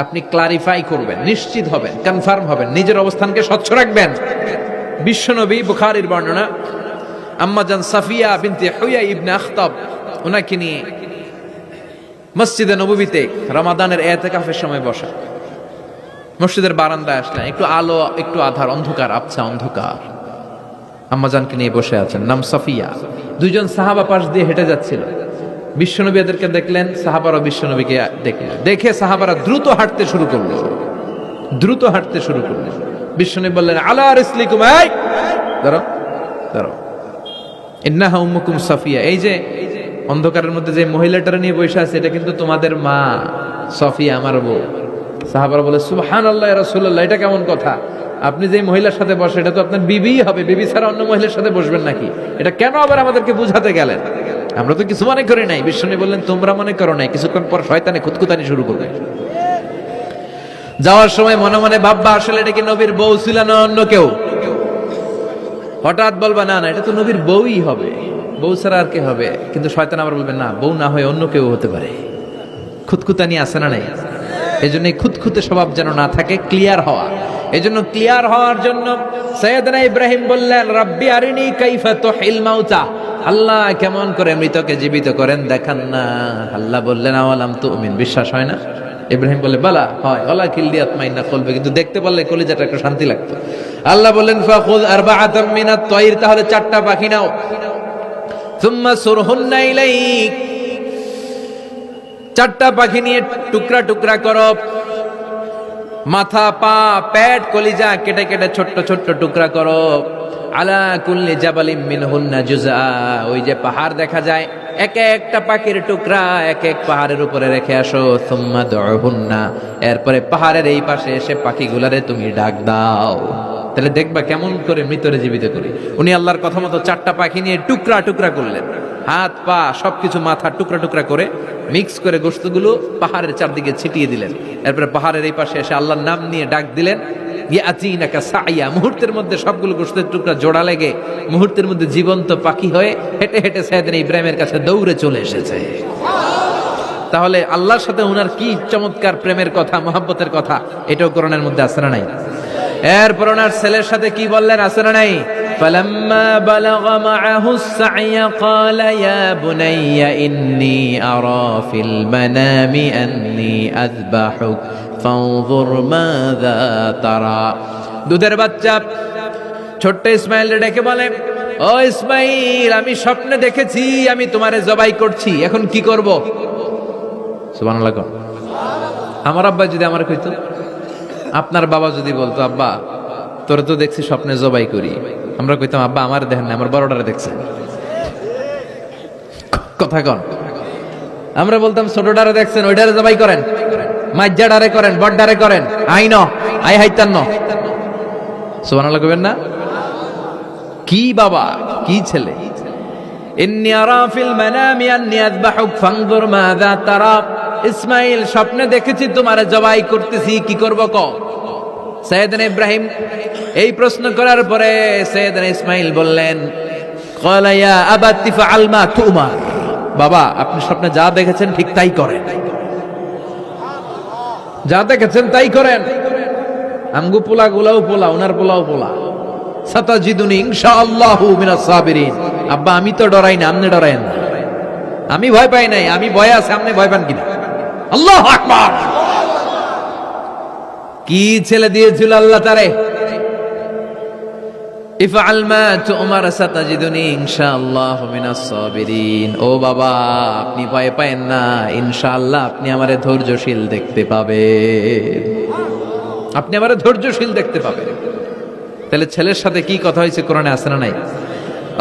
আপনি ক্লারিফাই করবেন, নিশ্চিত হবেন, কনফার্ম হবেন, নিজের অবস্থানকে স্বচ্ছ রাখবেন। বিশ্বনবী, বুখারীর বর্ণনা, আম্মাজান সাফিয়া বিনতে হুয়াই ইবনে আখতাব, ওনাকে নিয়ে মসজিদে নববীতে রমাদানের ইতিকাফের সময় বসা। মসজিদের বারান্দায় আসলেন, একটু আলো একটু আধার, অন্ধকার, আবছা অন্ধকার। আম্মাজানকে নিয়ে বসে আছেন, নাম সাফিয়া। দুইজন সাহাবা পাশ দিয়ে হেঁটে যাচ্ছিল। বিশ্বনবী এদেরকে দেখলেন, সাহাবারা বিশ্বনবীকে দেখলেন। দেখে সাহাবারা দ্রুত হাঁটতে শুরু করলো, দ্রুত হাঁটতে শুরু করলেন। বিশ্বনবী বললেন, আলা রিসলিকুম, এই দাঁড়াও দাঁড়াও, ইন্নাহা উম্মুকুম সাফিয়া। এই যে অন্ধকারের মধ্যে যে মহিলাটার নিয়ে বসে আছে, এটা কিন্তু তোমাদের মা সাফিয়া, আমার বউ। সাহাবারা বলে, সুবহানাল্লাহ ইয়া রাসূলুল্লাহ, এটা কেমন কথা? আপনি যে মহিলার সাথে বসে, এটা তো আপনার বিবিই হবে, বিবি ছাড়া অন্য মহিলার সাথে বসবেন নাকি? এটা কেন আবার আমাদেরকে বুঝাতে গেলেন? আমরা তো কিছু মনে করি নাই। বিশ্বনবী বললেন, তোমরা মনে করো নাই, কিছুক্ষণ পর শয়তানে খুঁতখুতানি শুরু করবে। যাওয়ার সময় মনে মনে ভাববা, আসলে এটা কি নবীর বউ ছিল না অন্য কেউ? হঠাৎ বলবা, না না, এটা তো নবীর বউই হবে, বউ ছাড়া আর কে হবে? কিন্তু শয়তান আবার বলবে, না, বউ না হয়ে অন্য কেউ হতে পারে। খুঁতখুতানি আছে না নাই? এই জন্য খুঁতখুতে স্বভাব যেন না থাকে, ক্লিয়ার হওয়া। এই জন্য ক্লিয়ার হওয়ার জন্য সাইয়েদনা ইব্রাহিম বললেন, রাব্বি আরিনি কাইফা তুহিল মাউতা, আল্লাহ কেমন করে মৃতকে জীবিত করেন দেখান না। আল্লাহ বললেন, আওয়ালাম তুমিন, বিশ্বাস হয় না? ইব্রাহিম বলে, বালা হয়, ওয়ালাকিন লিয়াতমাইন্না কলবি, কিন্তু দেখতে পারলে কলিজাটা একটু শান্তি লাগতো। আল্লাহ বললেন, ফাখুয আরবাআতাম মিনাত তায়র, তাহলে 4টা পাখি নাও, সুম্মা সুরহুন্না ইলাইক, 4টা পাখি নিয়ে টুকরা টুকরা করো, মাথা, পা, পেট, কলিজা কেটে কেটে ছোট্ট ছোট্ট টুকরা করো। আলা কুল্লি জাবালিম মিনহুন্না জুজআ, ওই যে পাহাড় দেখা যায়, এক একটা পাখির টুকরা এক এক পাহাড়ের উপরে রেখে আসো। সুম্মা দুহুন্না, এরপরে পাহাড়ের এই পাশে এসে পাখিগুলারে তুমি ডাক দাও, তাহলে দেখবা কেমন করে মৃতরে জীবিত করি। উনি আল্লাহর কথা মতো 4টা পাখি নিয়ে টুকরা টুকরা করলেন, হাত পা সবকিছু মাথা টুকরা টুকরা করে মিক্স করে গোশতগুলো পাহাড়ের চারদিকে ছিটিয়ে দিলেন। এরপরে পাহাড়ের এই পাশে এসে আল্লাহর নাম নিয়ে ডাক দিলেন, ইয়াতিনাকা সাইয়া, মুহূর্তের মধ্যে সবগুলো গোশতের টুকরা জোড়া লেগে মুহূর্তের মধ্যে জীবন্ত পাখি হয়ে হেঁটে হেঁটে সাইয়েদনা ইব্রাহিমের কাছে দৌড়ে চলে এসেছে। তাহলে আল্লাহর সাথে উনার কি চমৎকার প্রেমের কথা, মহব্বতের কথা, এটাও কোরআনের মধ্যে আছে না নাই? এরপর ওনার ছেলের সাথে কি বললেন, আছে না নাই? فلما بلغ معه السعي قال يا بني إني أرى في المنام أني أذبحك فانظر ماذا ترى। দুধের বাচ্চা ছোট্ট ইসমাইল ডেকে বলে, ও ইসমাইল, আমি স্বপ্নে দেখেছি আমি তোমারে জবাই করছি, এখন কি করব? সুবহানাল্লাহ। আমার আব্বা যদি আমার কইতো, আপনার বাবা যদি বলতো, আব্বা তোরে তো দেখছি স্বপ্নে জবাই করি, আমরা কইতাম, আব্বা আমার দেখেন না, আমার বড়টারে দেখছেন। কথা কন। আমরা বলতাম, ছোটটারে দেখছেন, ওইটারে জবাই করেন, মাজ্জাডারে করেন, বড়ডারে করেন, আইন আই হাইতান ন। সুবহানাল্লাহ কইবেন না? কি বাবা, কি ছেলে। ইন্নী আরা ফিল মানামি আন্নী আযবাহুক ফানজুর মাযা তারা। ইসমাইল, স্বপ্নে দেখেছি তোমারে জবাই করতেছি, কি করব কও? সাইয়েদনা ইব্রাহিম এই প্রশ্ন করার পরে সাইয়েদনা ইসমাইল বললেন, ক্বালা ইয়া আবাতি ফাআল মা তুমার, বাবা আপনি স্বপ্নে যা দেখেছেন ঠিক তাই করেন, যা দেখেছেন তাই করেন। আমগো পোলা গুলাও পোলা, ওনার পোলাও পোলা। সাতাজিদুনি ইনশাআল্লাহু মিনাস সাবিরিন। আব্বা আমি তো ডরাই না, আপনি ডরায়েন না। আমি ভয় পাই নাই, আমি ভয় আছে, আপনি ভয় পান কিনা? আল্লাহু আকবার। কি ছেলে দিয়েছিল আল্লাহ তারে। ইফআল মা তুমার সাতাজিদুনি ইনশাআল্লাহু মিনাস সাবিরিন। ও বাবা, আপনি ভয় পায়েন না, ইনশাআল্লাহ আপনি আমারে ধৈর্যশীল দেখতে পাবেন, আপনি আমারে ধৈর্যশীল দেখতে পাবেন। তাহলে ছেলের সাথে কি কথা হয়েছে কোরআনে আছে না নাই?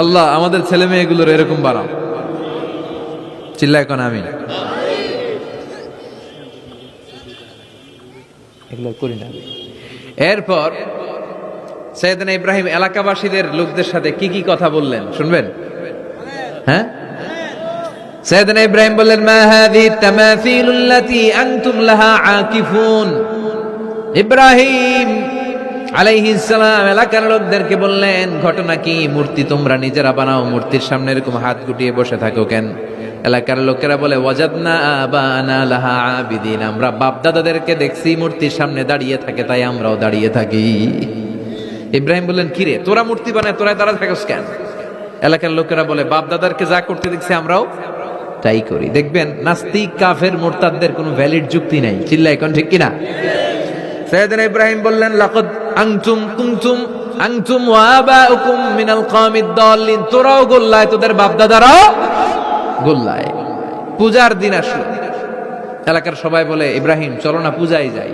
আল্লাহ আমাদের ছেলে মেয়েগুলোর এরকম বানাও। চিল্লায় কোন আমিন। এগুলো করি না। এরপর সাইয়েদনা ইব্রাহিম এলাকাবাসীদের লোকদের সাথে কি কি কথা বললেন শুনবেন? হ্যাঁ, সাইয়েদনা ইব্রাহিম বললেন, মা হাযিহি তামাসিলুল্লাতী আনতুম লাহা আকিফুন। ইব্রাহিম আলাইহিস সালাম এলাকার লোকদেরকে বললেন, ঘটনা কি? মূর্তি তোমরা নিজেরা বানাও, মূর্তির সামনে এরকম হাত গুটিয়ে বসে থাকো কেন? এলাকার লোকেরা বলে, ওয়াজাদনা আবানা লাহা আবিদিন, আমরা বাপ দাদাদেরকে দেখছি মূর্তির সামনে দাঁড়িয়ে থাকে, তাই আমরাও দাঁড়িয়ে থাকি। ইব্রাহিম বললেন, কিরে তোরা মূর্তি বানায়, তোরা দাঁড়া থাকিস কেন? এলাকার লোকেরা বলে, বাপ দাদারকে যা করতে দেখছি আমরাও তাই করি। দেখবেন নাস্তিক কাফের মুরতাদদের কোনো ভ্যালিড যুক্তি নাই। চিল্লায় কোন ঠিক কিনা? সাইয়েদনা ইব্রাহিম বললেন, লাকাদ আনতুম ওয়া আবাউকুম মিনাল কওমিদ দাল্লিন, তোরাও গোল্লায়, তোদের বাপ দাদারাও গোল্লায়। পূজার দিন আসলো, এলাকার সবাই বলে, ইব্রাহিম চলো না পূজায় যাই।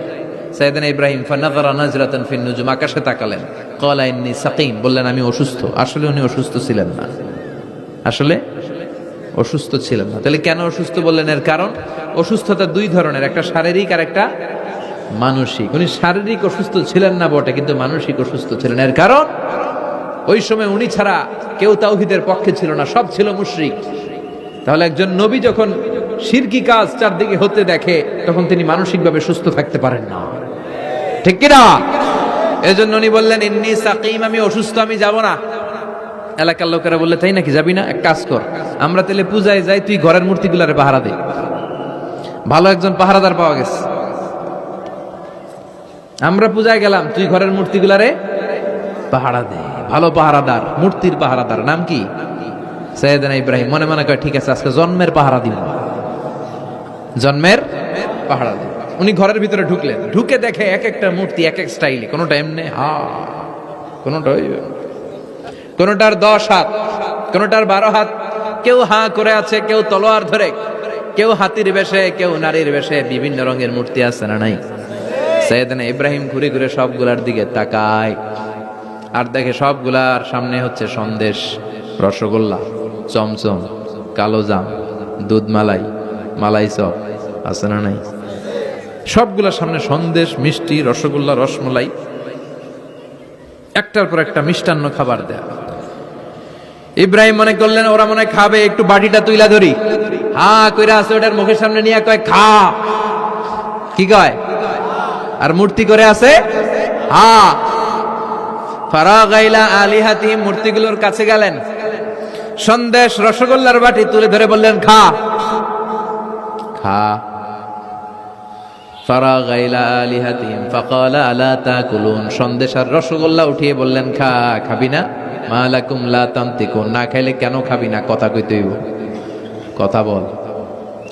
সাইয়েদনা ইব্রাহিম ফানাযারা নাজরাতান ফিন নুজুম, আকাশে তাকালেন, ক্বালা ইন্নী সাকিম, বললেন আমি অসুস্থ। আসলে উনি অসুস্থ ছিলেন না, আসলে অসুস্থ ছিলেন না। তাহলে কেন অসুস্থ বললেন? এর কারণ অসুস্থতা দুই ধরনের, একটা শারীরিক আর একটা মানসিক। উনি শারীরিক অসুস্থ ছিলেন না বটে, কিন্তু মানসিক অসুস্থ ছিলেন। এর কারণ ওই সময় উনি ছাড়া কেউ তাওহীদের পক্ষে ছিল না, সব ছিল মুশরিক। তাহলে একজন নবী যখন শিরকি কাজ চারদিকে হতে দেখে, তখন তিনি মানসিকভাবে সুস্থ থাকতে পারেন না, ঠিক কিনা? এজন্য উনি বললেন, ইন্নী সাকিম, আমি অসুস্থ, আমি যাব না। এলাকার লোকেরা বললে, তাই নাকি, যাবি না? এক কাজ কর, আমরা তাহলে পূজায় যাই, তুই ঘরের মূর্তিগুলারে পাহারা দে। ভালো একজন পাহারাদার পাওয়া গেছে, আমরা পূজায় গেলাম, তুই ঘরের মূর্তিগুলারে পাহারা দে। ভালো পাহারাদার, মূর্তির পাহারাদার, নাম কি? সাইয়েদনা ইব্রাহিম মনে মনে কয়, ঠিক আছে, আজকে জন্মের পাহারা দিব, জন্মের পাহারা দিব। উনি ঘরের ভিতরে ঢুকলেন, ঢুকে দেখে এক একটা মূর্তি এক এক স্টাইলে, কোনোটা এমনি কোনোটা কোনোটার 10 হাত, কোনোটার 12 হাত, কেউ হাঁ করে আছে, কেউ তলোয়ার ধরে, কেউ হাতির বেশে, কেউ নারীর বেশে, বিভিন্ন রঙের মূর্তি আছে না নাই? সাইয়েদনা ইব্রাহিম ঘুরে ঘুরে সবগুলার দিকে তাকায়, আর দেখে সবগুলার সামনে হচ্ছে সন্দেশ, রসগোল্লা, চমচম, কালোজাম, দুধ মালাই, মালাই চপ আছে না নাই? সবগুলার সামনে সন্দেশ, মিষ্টি, রসগোল্লা, রসমালাই, একটার পর একটা মিষ্টান্ন খাবার দেয়া। ইব্রাহিম মনে করলেন ওরা মনে খাবে, একটু বাটিটা তুইলা ধরি। হ্যাঁ কইরা আছে, ওটার মুখের সামনে নিয়ে কয়, খা। কি কয়? আর মূর্তি করে আছে, হ্যাঁ। ফারাগা ইলা আলিহাতিহিম, মূর্তিগুলোর কাছে গেলেন, সন্দেশ, রসগোল্লার বাটি তুলে ধরে বললেন, খা খা। ফারাগা ইলা আলিহাতিহিম ফাকালা আলা তাকুলুন, সন্দেশ আর রসগোল্লা উঠিয়ে বললেন, খা, খাবি না? মা লাকুম লা তানতিকুন, না খাইলে কেন খাবি না? কথা কইতে হইব, কথা বল,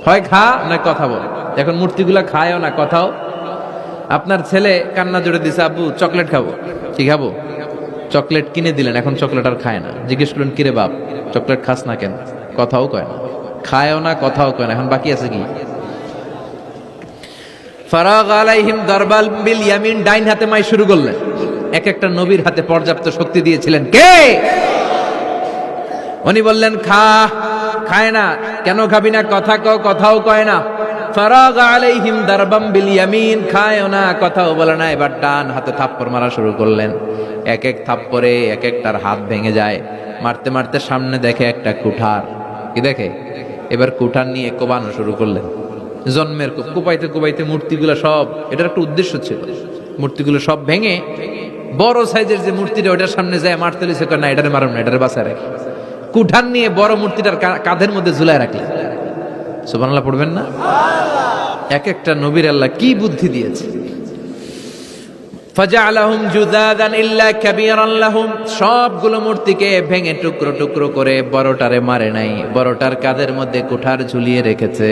হয় খা না কথা বল। এখন মূর্তিগুলা খায়ও না, কথাও। আপনার ছেলে কান্না জোরে দিছে, আব্বু চকলেট খাবো। কি খাবো? চকলেট কিনে দিলেন, এখন চকলেট আর খায় না। জিজ্ঞেস করলেন, কিরে বাপ চকলেট খাস না কেন? কথাও কয় না, খায়ও না, কথাও কয় না। এখন বাকি আছে কি? ফারাগ আলাইহিম দারবাল বিল ইয়ামিন, ডাইন হাতে মাই শুরু করলেন। এক একটা নবীর হাতে পর্যাপ্ত শক্তি দিয়েছিলেন কে? উনি বললেন, খা, খায় না। কেন খাবি না? কথা কও, কথাও কয় না। ফারাগ আলাইহিম দারবাম বিল ইয়ামিন, খায়ও না, কথাও বলে না। এবার ডান হাতে থাপ্পড় মারা শুরু করলেন। এক এক থাপ্পড়ে এক একটার হাত ভেঙে যায়। মারতে মারতে সামনে দেখে একটা কুঠার। কি দেখে? এবার কুঠার নিয়ে কোবানো শুরু করলেন। জন্মের কোপাইতে কোপাইতে মূর্তিগুলো সব, এটার একটা উদ্দেশ্য ছিল, মূর্তিগুলো সব ভেঙে বড় সাইজের যে মূর্তিটা, ওটার সামনে যায় মারতে লিছে, না এটারে মারুন না, এটারে বাঁচায় রাখি। কুঠার নিয়ে বড় মূর্তিটার কাঁধের মধ্যে ঝুলায় রাখলেন। সুবহানাল্লাহ পড়বেন না? এক একটা নবীর আল্লাহ কি বুদ্ধি দিয়েছে। ফাজআলাহুম জুদাদান ইল্লা কাবীরান লাহুম, সবগুলো মূর্তিকে ভেঙে টুকরো টুকরো করে বড়টারে মারে নাই, বড়টার কাঁধের মধ্যে কুঠার ঝুলিয়ে রেখেছে।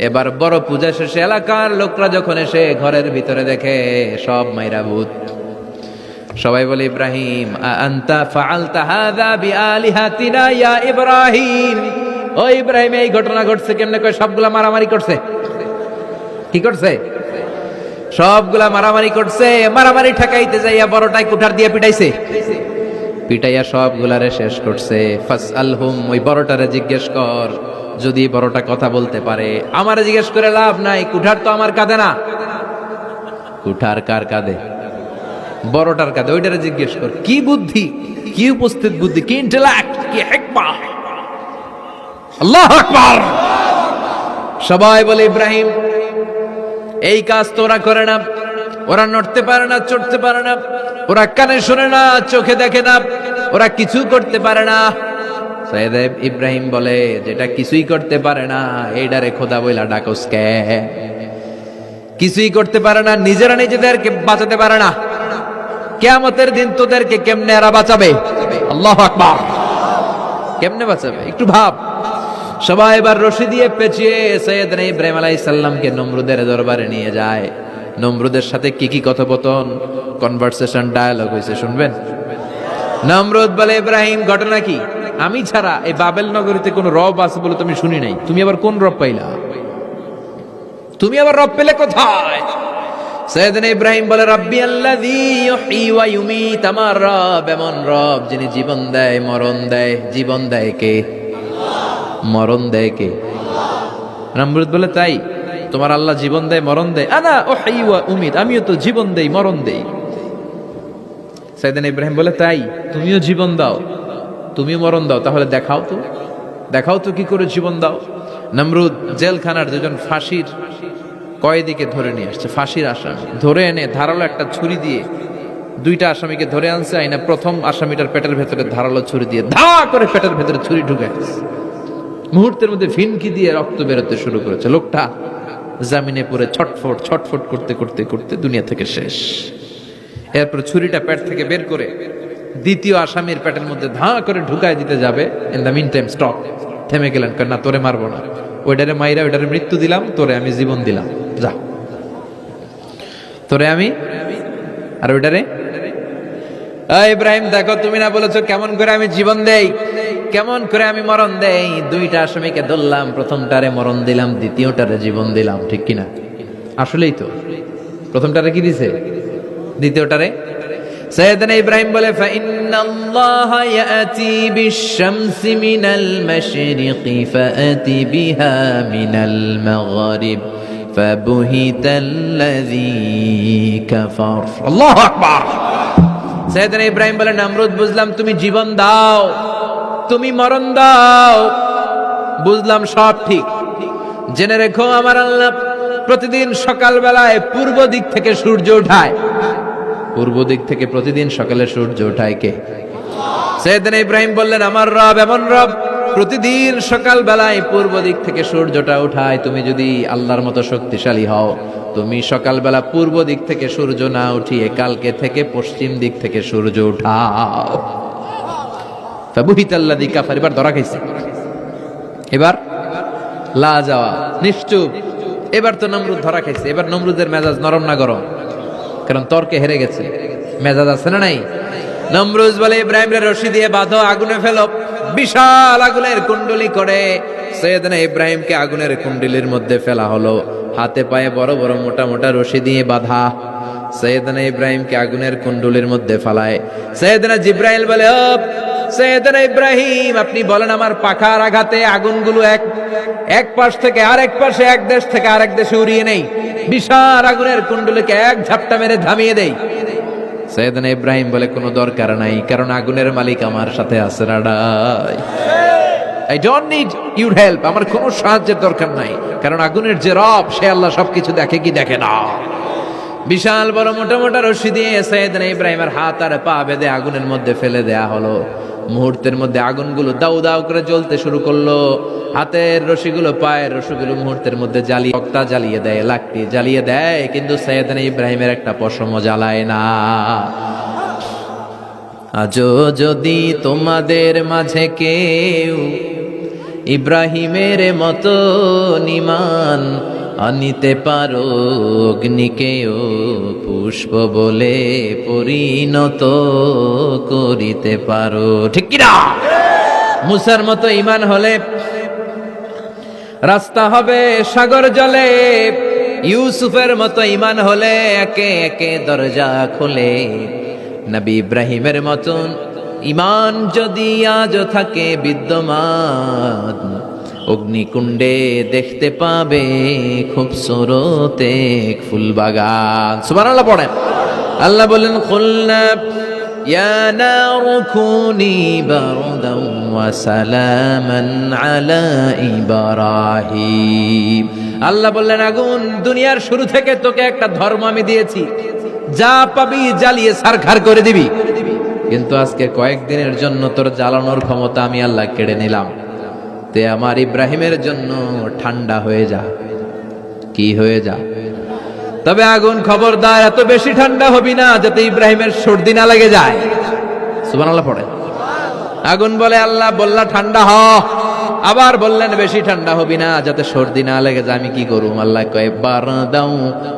এবার বড় পূজা শেষে এলাকার লোকরা যখন এসে ঘরের ভিতরে দেখে সব মাইরা ভূত। সবাই বলে, ইব্রাহিম আনতা ফাআলতা হাযা বিআলিহাতিনা ইয়া ইব্রাহিম, ও ইব্রাহিম এই ঘটনা ঘটছে কেমনে? কয় সবগুলা মারামারি করছে। কি করছে? সবগুলা মারামারি করছে। মারামারি ঠেকাইতে যাইয়া বড়টাই কুঠার দিয়ে পিটাইছে, পিটাইয়া সবগুলারে শেষ করছে। ফাসআলহুম, ওই বড়টারে জিজ্ঞেস কর, যদি বড়টা কথা বলতে পারে। আমারে জিজ্ঞেস করে লাভ নাই, কুঠার তো আমার কাঁধে না। কুঠার কার কাঁধে? বড়টার কাঁধে। ওইটারে জিজ্ঞেস কর। কি বুদ্ধি, কি উপস্থিত বুদ্ধি, কি ইন্টেলেক্ট, কি হিকমা! আল্লাহু আকবার। সবাই বলে, ইব্রাহিম এই কাজ তো ওরা করে না, ওরা নড়তে পারে না, চড়তে পারে না, ওরা কানে শোনে না, চোখে দেখে না, ওরা কিছু করতে পারে না। সাইয়েদ ইব্রাহিম বলে, যেটা কিছুই করতে পারে না এইডারে খোদা বইলা ডাকস কে? কিছুই করতে পারে না, নিজেরা নিজেদেরকে বাঁচাতে পারে না, কিয়ামতের দিন তোদেরকে কেমনে এরা বাঁচাবে? আল্লাহু আকবার। কেমনে বাঁচাবে একটু ভাব। সবাই এবার রশি দিয়ে পেঁচিয়ে সাইয়েদনা ইব্রাহিম আলাইহিস সালামকে নমরুদের দরবারে নিয়ে যায়। নমরুদের সাথে কি কি কথোপকথন, কনভারসেশন, ডায়ালগ হয়েছে শুনবেন। নমরুদ বলে, ইব্রাহিম ঘটনা কি? আমি ছাড়া এই বাবেল নগরীতে কোন রব আছে বলে তুমি শুনি নাই। তুমি আবার কোন রব পাইলা? তুমি আবার রব পেলে কোথায়? সাইয়েদনা ইব্রাহিম বলে, রাব্বি আল্লাযী ইউহয়ী ওয়া ইউমীত, আমার রব এমন রব যিনি জীবন দেয় মরণ দেয়। জীবন দেয় কে? মরণ দেয় কে? নমরুদ বলে, তাই তোমার আল্লাহ জীবন দেয় মরণ দেয়? আনা উহয়ী ওয়া উমীত, আমিও তো জীবন দেই মরণ দেই। সাইয়েদনা ইব্রাহিম বলে, তাই তুমিও জীবন দাও তুমিও মরণ দাও, তাহলে দেখাও তো কি করে জীবন দাও। নমরুদ জেলখানার দুজন ফাঁসির কয়েদিকে ধরে নিয়ে আসছে, ফাঁসির আসামি ধরে এনে ধারালো একটা ছুরি দিয়ে দুইটা আসামিকে ধরে আনছে। আইনা প্রথম আসামিটার পেটের ভেতরে ধারালো ছুরি দিয়ে ধা করে পেটের ভেতরে ছুরি ঢুকে গেছে। মুহূর্তের মধ্যে ফিনকি দিয়ে রক্ত বেরোতে শুরু করেছে। লোকটা জামিনে পড়ে ছটফট করতে করতে করতে দুনিয়া থেকে শেষ। এরপর ছুরিটা পেট থেকে বের করে দ্বিতীয় আসামির পেটের মধ্যে ধা করে ঢুকায় দিতে যাবে। In the mean time stop, থেমে গেলেন, না তোরে মারবো না, ওইটারে মাইরা ওইটারে মৃত্যু দিলাম, তোরে আমি জীবন দিলাম, যা তোরে আমি আর ওইটারে। ইব্রাহিম দেখো, তুমি না বলেছো কেমন করে আমি জীবন দেই, কেমন করে আমি মরণ দেই? দুইটা আসামিকে ধরলাম, প্রথমটারে মরণ দিলাম, দ্বিতীয়টারে জীবন দিলাম, ঠিক কিনা? আসলেই তো প্রথমটারে কি দিছে, দ্বিতীয়টারে। সাইয়েদনা ইব্রাহিম বলে, ফাইন্নাল্লাহা ইয়াতি বিশ-শামসি মিনাল মাশরিকি ফাআতি বিহা মিনাল মাগরিব ফাবুহিতাল্লাযী কাফার। আল্লাহু আকবার। সাইয়েদনা ইব্রাহিম বলে, নমরুদ বুঝলাম তুমি জীবন দাও, তুমি মরণ দাও, বুঝলাম সব ঠিক। জেনে রেখো আমার আল্লাহ প্রতিদিন সকাল বেলায় পূর্ব দিক থেকে সূর্য ওঠায়। পূর্ব দিক থেকে প্রতিদিন সকালে সূর্য ওঠায় কে? সাইয়েদনা ইব্রাহিম বললেন, আমার রব এমন রব প্রতিদিন সকাল বেলায় পূর্ব দিক থেকে সূর্যটা ওঠায়। তুমি যদি আল্লাহর মতো শক্তিশালী হও, তুমি সকালবেলা পূর্ব দিক থেকে সূর্য না উঠিয়ে কালকে থেকে পশ্চিম দিক থেকে সূর্য উঠাও। ফাবুহিতাল্লাযী কাফার। এবার ধরা খাইছে, এবার লা যাওয়া নিশ্চুপ। এবার তো নমরুদ ধরা খাইছে। এবার নমরুদের মেজাজ নরম না গরম? কারণ তর্কে হেরে গেছে, মেজাজ আছে না নাই? নমরুদ বলে, ইব্রাহিম রে রশি দিয়ে বাঁধো, আগুনে ফেলো। বিশাল আগুনের কুণ্ডলি করে সাইয়েদনা ইব্রাহিমকে আগুনের কুণ্ডলির মধ্যে ফেলা হলো। হাতে পায়ে বড় বড় মোটা মোটা রশি দিয়ে বাঁধা সাইয়েদনা ইব্রাহিমকে আগুনের কুণ্ডলির মধ্যে ফালায়। সাইয়েদনা জিব্রাইল বলে, ও সাইয়েদনা ইব্রাহিম, আপনি বলেন আমার পাখার আঘাতে আগুনগুলো এক পাশ থেকে আরেক পাশে, এক দেশ থেকে আরেক দেশে উড়িয়ে নেই, বিশাল আগুনের কুণ্ডলিকে এক ঝাপটা মেরে থামিয়ে দেই। সাইয়েদনা ইব্রাহিম বলে, কোনো দরকার নাই, কারণ আগুনের মালিক আমার সাথে আছে। রাডাই, I don't need your help, আমার কোনো সাহায্যের দরকার নাই, কারণ আগুনের যে রব সে আল্লাহ সবকিছু দেখে কি দেখে না। বিশাল বড় মোটা মোটা রশি দিয়ে সাইয়েদনা ইব্রাহিমের হাত আর পা বেঁধে আগুনের মধ্যে ফেলে দেয়া হলো। মুহূর্তের মধ্যে আগুনগুলো দাউ দাউ করে জ্বলতে শুরু করলো। হাতের রশিগুলো, পায়ের রশিগুলো মুহূর্তের মধ্যে তক্তা জ্বালিয়ে দেয়, লাকড়ি জ্বালিয়ে দেয়, কিন্তু সাইয়েদনা ইব্রাহিমের একটা পশমও জ্বালায় না। আজও যদি তোমাদের মাঝে কেউ ইব্রাহিমের মতো ঈমান আনিতে পারো, অগ্নিকেও পুষ্প বলে পরিণত করিতে পারো, ঠিক কিনা? মুসার মতো ঈমান হলে রাস্তা হবে সাগর জলে, ইউসুফের মতো ঈমান হলে একে একে দরজা খোলে। নবী ইব্রাহিমের মতন ঈমান যদি আজও থাকে বিদ্যমান, অগ্নিকুণ্ডে দেখতে পাবে খুবসুরত এক ফুলবাগান। সুবহানাল্লাহ পড়েন। আল্লাহ বলেন, কুলনা ইয়া নারু কুনি বারদান ওয়া সালামান আলা ইব্রাহিম। আল্লাহ বললেন, আগুন, দুনিয়ার শুরু থেকে তোকে একটা ধর্ম আমি দিয়েছি, যা পাবি জ্বালিয়ে ছারখার করে দিবি, কিন্তু আজকে কয়েকদিনের জন্য তোর জ্বালানোর ক্ষমতা আমি আল্লাহ কেড়ে নিলাম। তে আমার ইব্রাহিমের জন্য ঠান্ডা হয়ে যা। কি হয়ে যা? তবে আগুন খবরদার এত বেশি ঠান্ডা হবি না যাতে ইব্রাহিমের সর্দি না লেগে যায়। সুবহানাল্লাহ পড়ে। আগুন বলে আল্লাহ বললা ঠান্ডা হ, আবার বললেন বেশি ঠান্ডা হবি না যাতে সর্দি না লেগে যায়। আমি কি করুম? আল্লাহ কয় বারদাউ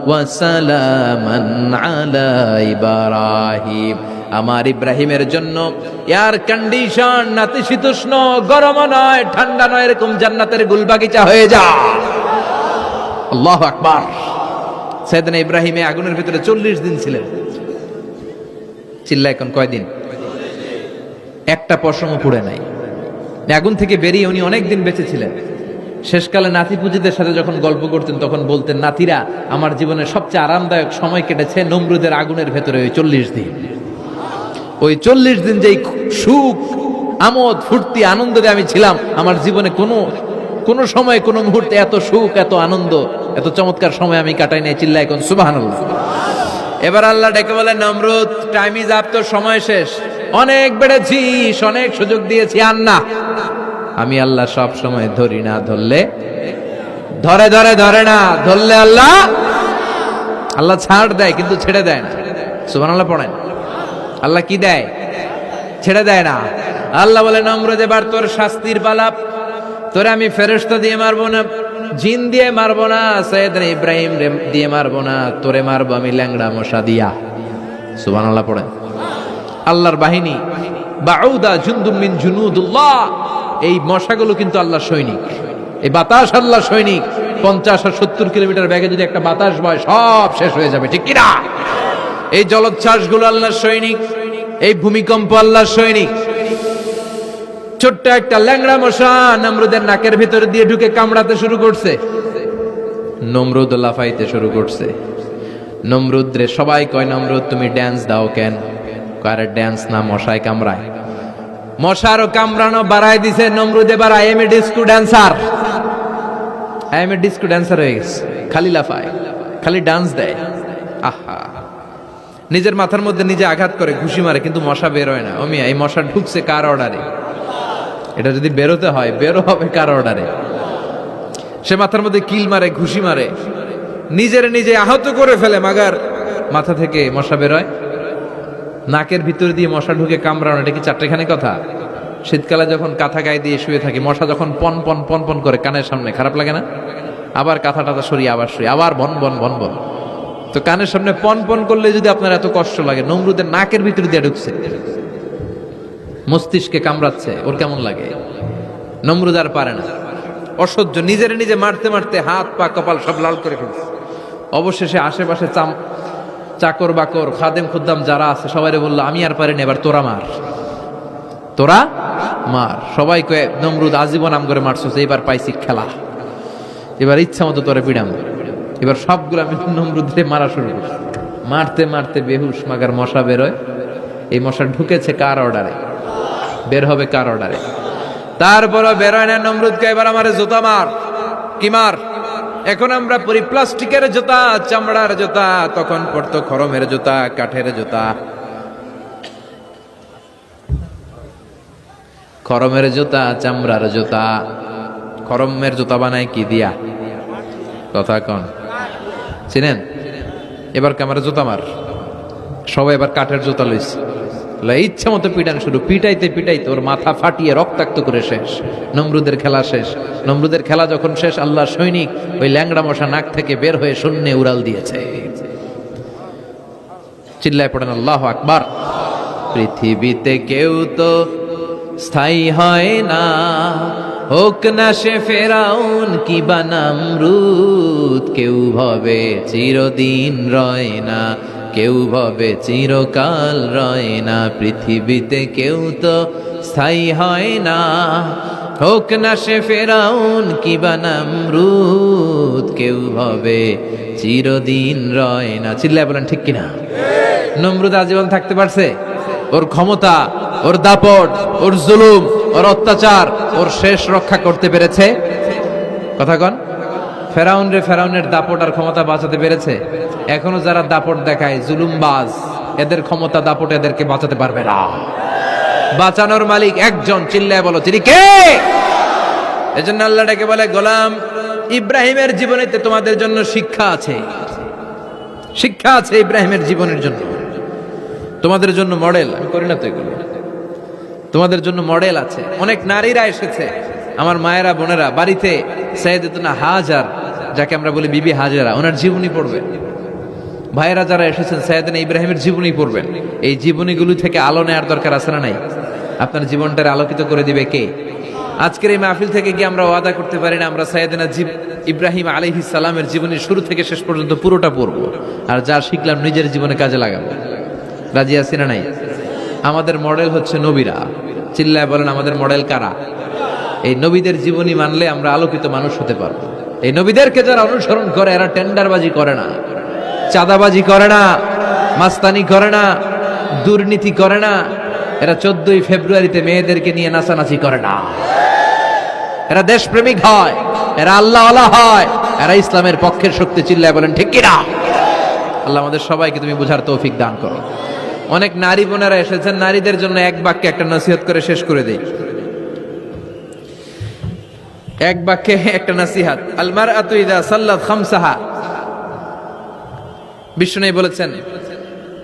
ওয়া সালামান আলা ইব্রাহিম, আমার ইব্রাহিমের জন্য এয়ার কন্ডিশন, নাতিশীতোষ্ণ, গরম নয় ঠান্ডা নয়, এরকম জান্নাতের গুলবাগিচা হয়ে যা। আল্লাহু আকবার। সাইয়েদনা ইব্রাহিম আগুনের ভিতরে 40 দিন ছিলেন। চিল্লা এখন কয়দিন? একটা পশমও পুড়ে নাই। আগুন থেকে বেরিয়ে উনি অনেক দিন বেঁচে ছিলেন। শেষকালে নাতি পুজিদের সাথে যখন গল্প করতেন তখন বলতেন, নাতিরা আমার জীবনের সবচেয়ে আরামদায়ক সময় কেটেছে নমরুদের আগুনের ভেতরে ওই 40 দিন। ওই 40 দিন যেই সুখ, আমোদ, ফুর্তি, আনন্দে আমি ছিলাম, আমার জীবনে কোনো সময় কোনো মুহূর্তে এত সুখ, এত আনন্দ, এত চমৎকার সময় আমি কাটাই নাই। চিল্লা এখন সুবহানাল্লাহ। এবার আল্লাহ ডেকে বলে, নমরুদ টাইম ইজ আপ, তোর সময় শেষ, অনেক বেড়েছিস, অনেক সুযোগ দিয়েছি, আর না। আমি আল্লাহ সব সময় ধরি না, ধরলে ধরে না, ধরলে আল্লাহ ছাড় দেয় কিন্তু ছেড়ে দেয় না। সুবহানাল্লাহ পড়েন। আল্লাহ কি দেয়? ছেড়ে দেয় না। আল্লাহ বলে, নমরুদ এবার তোর শাস্তির পালা, তোরে আমি ফেরেশতা দিয়ে মারবো না, জিন দিয়ে মারবো না, সাইয়েদনা ইব্রাহিম দিয়ে মারবো না, তোরে মারবো আমি ল্যাংড়া মশা দিয়া। সুবহানাল্লাহ পড়েন। আল্লাহর বাহিনী, বাউদা জুনদুম মিন জুনুদুল্লাহ, এই মশাগুলো কিন্তু আল্লাহর সৈনিক। এই বাতাস আল্লাহর সৈনিক। 50 আর 70 কিলোমিটার বেগে যদি একটা বাতাস বয় সব শেষ হয়ে যাবে, ঠিক কিনা? এই জলোচ্ছ্বাসগুলো আল্লাহর সৈনিক, এই ভূমিকম্প আল্লাহর সৈনিক। ছোট্ট একটা ল্যাংড়া মশা নমরুদের নাকের ভিতর দিয়ে ঢুকে কামড়াতে শুরু করছে। নমরুদ লাফাইতে শুরু করছে। নমরুদ রে সবাই কয়, নমরুদ তুমি ড্যান্স দাও কেন? কারে ড্যান্স না, মশায় কামড়ায়। মশারও কামড়ানো বাড়াই দিছে নমরুদ। এবার I M A disco dancer, হয়ে গেছে। খালি লাফায়, খালি ডান্স দেয়। আহা, নিজের মাথার মধ্যে নিজে আঘাত করে, ঘুষি মারে, কিন্তু মশা বের হয় না। ও মিয়া, এই মশা ঢুকছে কার অর্ডারে? এটা যদি বেরোতে হয়, বেরো হবে কার অর্ডারে? সে মাথার মধ্যে কিল মারে, ঘুষি মারে, নিজে আহত করে ফেলে, মাগার মাথা থেকে মশা বের হয়। নাকের ভিতর দিয়ে মশা ঢুকে কামড়ানো, এটা কি চারটেখানি কথা? শীতকালে যখন কাঁথা গায়ে দিয়ে শুয়ে থাকি, মশা যখন পন পন পন পন করে কানের সামনে, খারাপ লাগে না? আবার কাঁথা টাথা সরিয়ে আবার শুয়ে, আবার বন বন বন বন। তো কানের সামনে পন পন করলে যদি আপনার এত কষ্ট লাগে, নমরুদের নাকের ভিতর দিয়ে ঢুকছে, মস্তিষ্কে কামড়াচ্ছে, ওর কেমন লাগে? নমরুদ আর পারে না, অসহ্য। নিজে মারতে মারতে হাত পা কপাল সব লাল করে ফেলছে। অবশেষে আশেপাশে চাকর বাকর, খাদেম খুদ্দাম যারা আছে সবাই বললো, আমি আর পারিনি, এবার তোরা মার। সবাই কয়ে, নমরুদ আজীবন আম করে মারছো, এবার পাইছি খেলা, এবার ইচ্ছা মতো তোরে পিড়াম। এবার সবগুলো আমি নমরুদে মারা শুরু করছি। মারতে মারতে বেহুশ, মাগার মশা বেরোয়। এই মশা ঢুকেছে কার অর্ডারে? বের হবে কার অর্ডারে? তারপরও বেরোয় না। নমরুদকে এবার আমারে জুতা মার। কি মার? এখন আমরা পরি প্লাস্টিকের জুতা, চামড়ার জুতা, তখন পড়তো খরমের জুতা, কাঠের জুতা। খরমের জুতা, চামড়ার জুতা। খরমের জুতা বানায় কি দিয়া? কথা কন, চিনেন? এবার ক্যামেরা জুতা মার। সবাই এবার কাঠের জুতা লইছে, ইচ্ছা মতো পিটান শুরু। পিটাইতে ওর মাথা ফাটিয়ে রক্তাক্ত করে শেষ। নমরুদের খেলা শেষ। নমরুদের খেলা যখন শেষ, আল্লাহর সৈনিক ওই ল্যাংড়া মশা নাক থেকে বের হয়ে শূন্যে উড়াল দিয়েছে। চিল্লায় পড়েন আল্লাহু আকবার। পৃথিবীতে কেউ তো স্থায়ী হয় না, হোক না সে ফেরাউন কিবা নমরুদ। কেউ ভাবে চিরদিন রয় না, কেউ ভাবে চিরকাল রয় না। পৃথিবীতে কেউ তো স্থায়ী হয় না, হোক না সে ফেরাউন কিবা নমরুদ। কেউ ভাবে চিরদিন রয় না। চিল্লায় বলেন ঠিক কিনা? নমরুদ আজীবন থাকতে পারছে? ওর ক্ষমতা, ওর দাপট, ওর জুলুম, ওর অত্যাচার, ওর শেষ রক্ষা করতে পেরেছে? কথা কন। ফেরাউনের দাপট আর ক্ষমতা বাঁচাতে পেরেছে? এখনো যারা দাপট দেখায়, জুলুমবাজ, এদের ক্ষমতা দাপট এদেরকে বাঁচাতে পারবে না। বাঁচানোর মালিক একজন। চিল্লায় বলো, তিনি কে? এজন্য আল্লাহ ডেকে বলে, গোলাম ইব্রাহিমের জীবনেতে তোমাদের জন্য শিক্ষা আছে। শিক্ষা আছে ইব্রাহিমের জীবনের জন্য, তোমাদের জন্য মডেল। আমি করি না তো এগুলো। তোমাদের জন্য মডেল আছে। অনেক নারীরা এসেছে, আমার মায়েরা বোনেরা, বাড়িতে সাইয়েদাতুনা হাজার, যাকে আমরা বলি বিবি হাজেরা, ওনার জীবনী পড়বেন। ভাইয়েরা যারা এসেছেন সাইয়েদনা ইব্রাহিমের জীবনী পড়বেন। এই জীবনীগুলো থেকে আলো নেওয়ার দরকার আছে না নাই? আপনার জীবনটারে আলোকিত করে দিবে কে? আজকের এই মাহফিল থেকে কি আমরা ওয়াদা করতে পারি না আমরা সাইয়েদনা ইব্রাহিম আলাইহিস সালামের জীবনী শুরু থেকে শেষ পর্যন্ত পুরোটা পড়বো, আর যা শিখলাম নিজের জীবনে কাজে লাগাবো? রাজি আছি না নাই? আমাদের মডেল হচ্ছে নবীরা। চিল্লায় বলেন, আমাদের মডেল কারা? এই নবীদের জীবনী মানলে আমরা আলোকিত মানুষ হতে পারবো। এই নবীদেরকে যারা অনুসরণ করে, এরা টেন্ডারবাজি করে না, চাঁদাবাজি করে না, মাস্তানি করে না, দুর্নীতি করে না। এরা 14ই ফেব্রুয়ারিতে মেয়েদেরকে নিয়ে নাচানাচি করে না। এরা দেশপ্রেমিক হয়, এরা আল্লাহওয়ালা হয়, এরা ইসলামের পক্ষের শক্তি। চিল্লায় বলেন ঠিক কিনা? আল্লাহ আমাদের সবাইকে তুমি বুঝার তৌফিক দান করো। অনেক নারী বোনেরা এসেছেন, নারীদের জন্য এক বাক্যে একটা নসিহত করে শেষ করে দেই। এক বাক্যে একটা নসিহত। আল মারআতু ইযা সাল্লাত খামসাহা, বিষ্ণু বলেছেন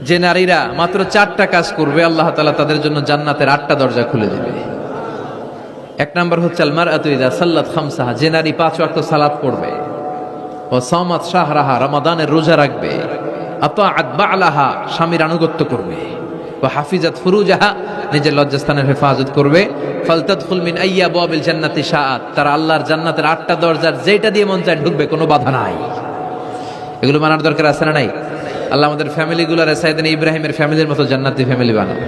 যে নারীরা মাত্র 4টা কাজ করবে, আল্লাহ তাআলা তাদের জন্য জান্নাতের 8টা দরজা খুলে দেবে। এক নাম্বার হচ্ছে আল মারআতু ইযা সাল্লাত খামসাহা, যে নারী 5 ওয়াক্ত সালাত পড়বে, ও সামাত শাহরাহা, রমাদানের রোজা রাখবে, আতাআত বা'লাহা, স্বামীর আনুগত্য করবে, ও হাফিজাত ফুরুজাহা, নিজের লজ্জাস্থানের হেফাজত করবে, ফালতাদখুল মিন আইয়া আবওয়াবিল জান্নাতি শাআত, তারা আল্লাহর জান্নাতের 8টা দরজার যেটা দিয়ে মন চায় ঢুকবে, কোনো বাধা নাই। এগুলো মানার দরকার আছে না নাই? আল্লাহ আমাদের ফ্যামিলিগুলোর সাইয়েদনা ইব্রাহিমের ফ্যামিলির মতো জান্নাতি ফ্যামিলি বানাও।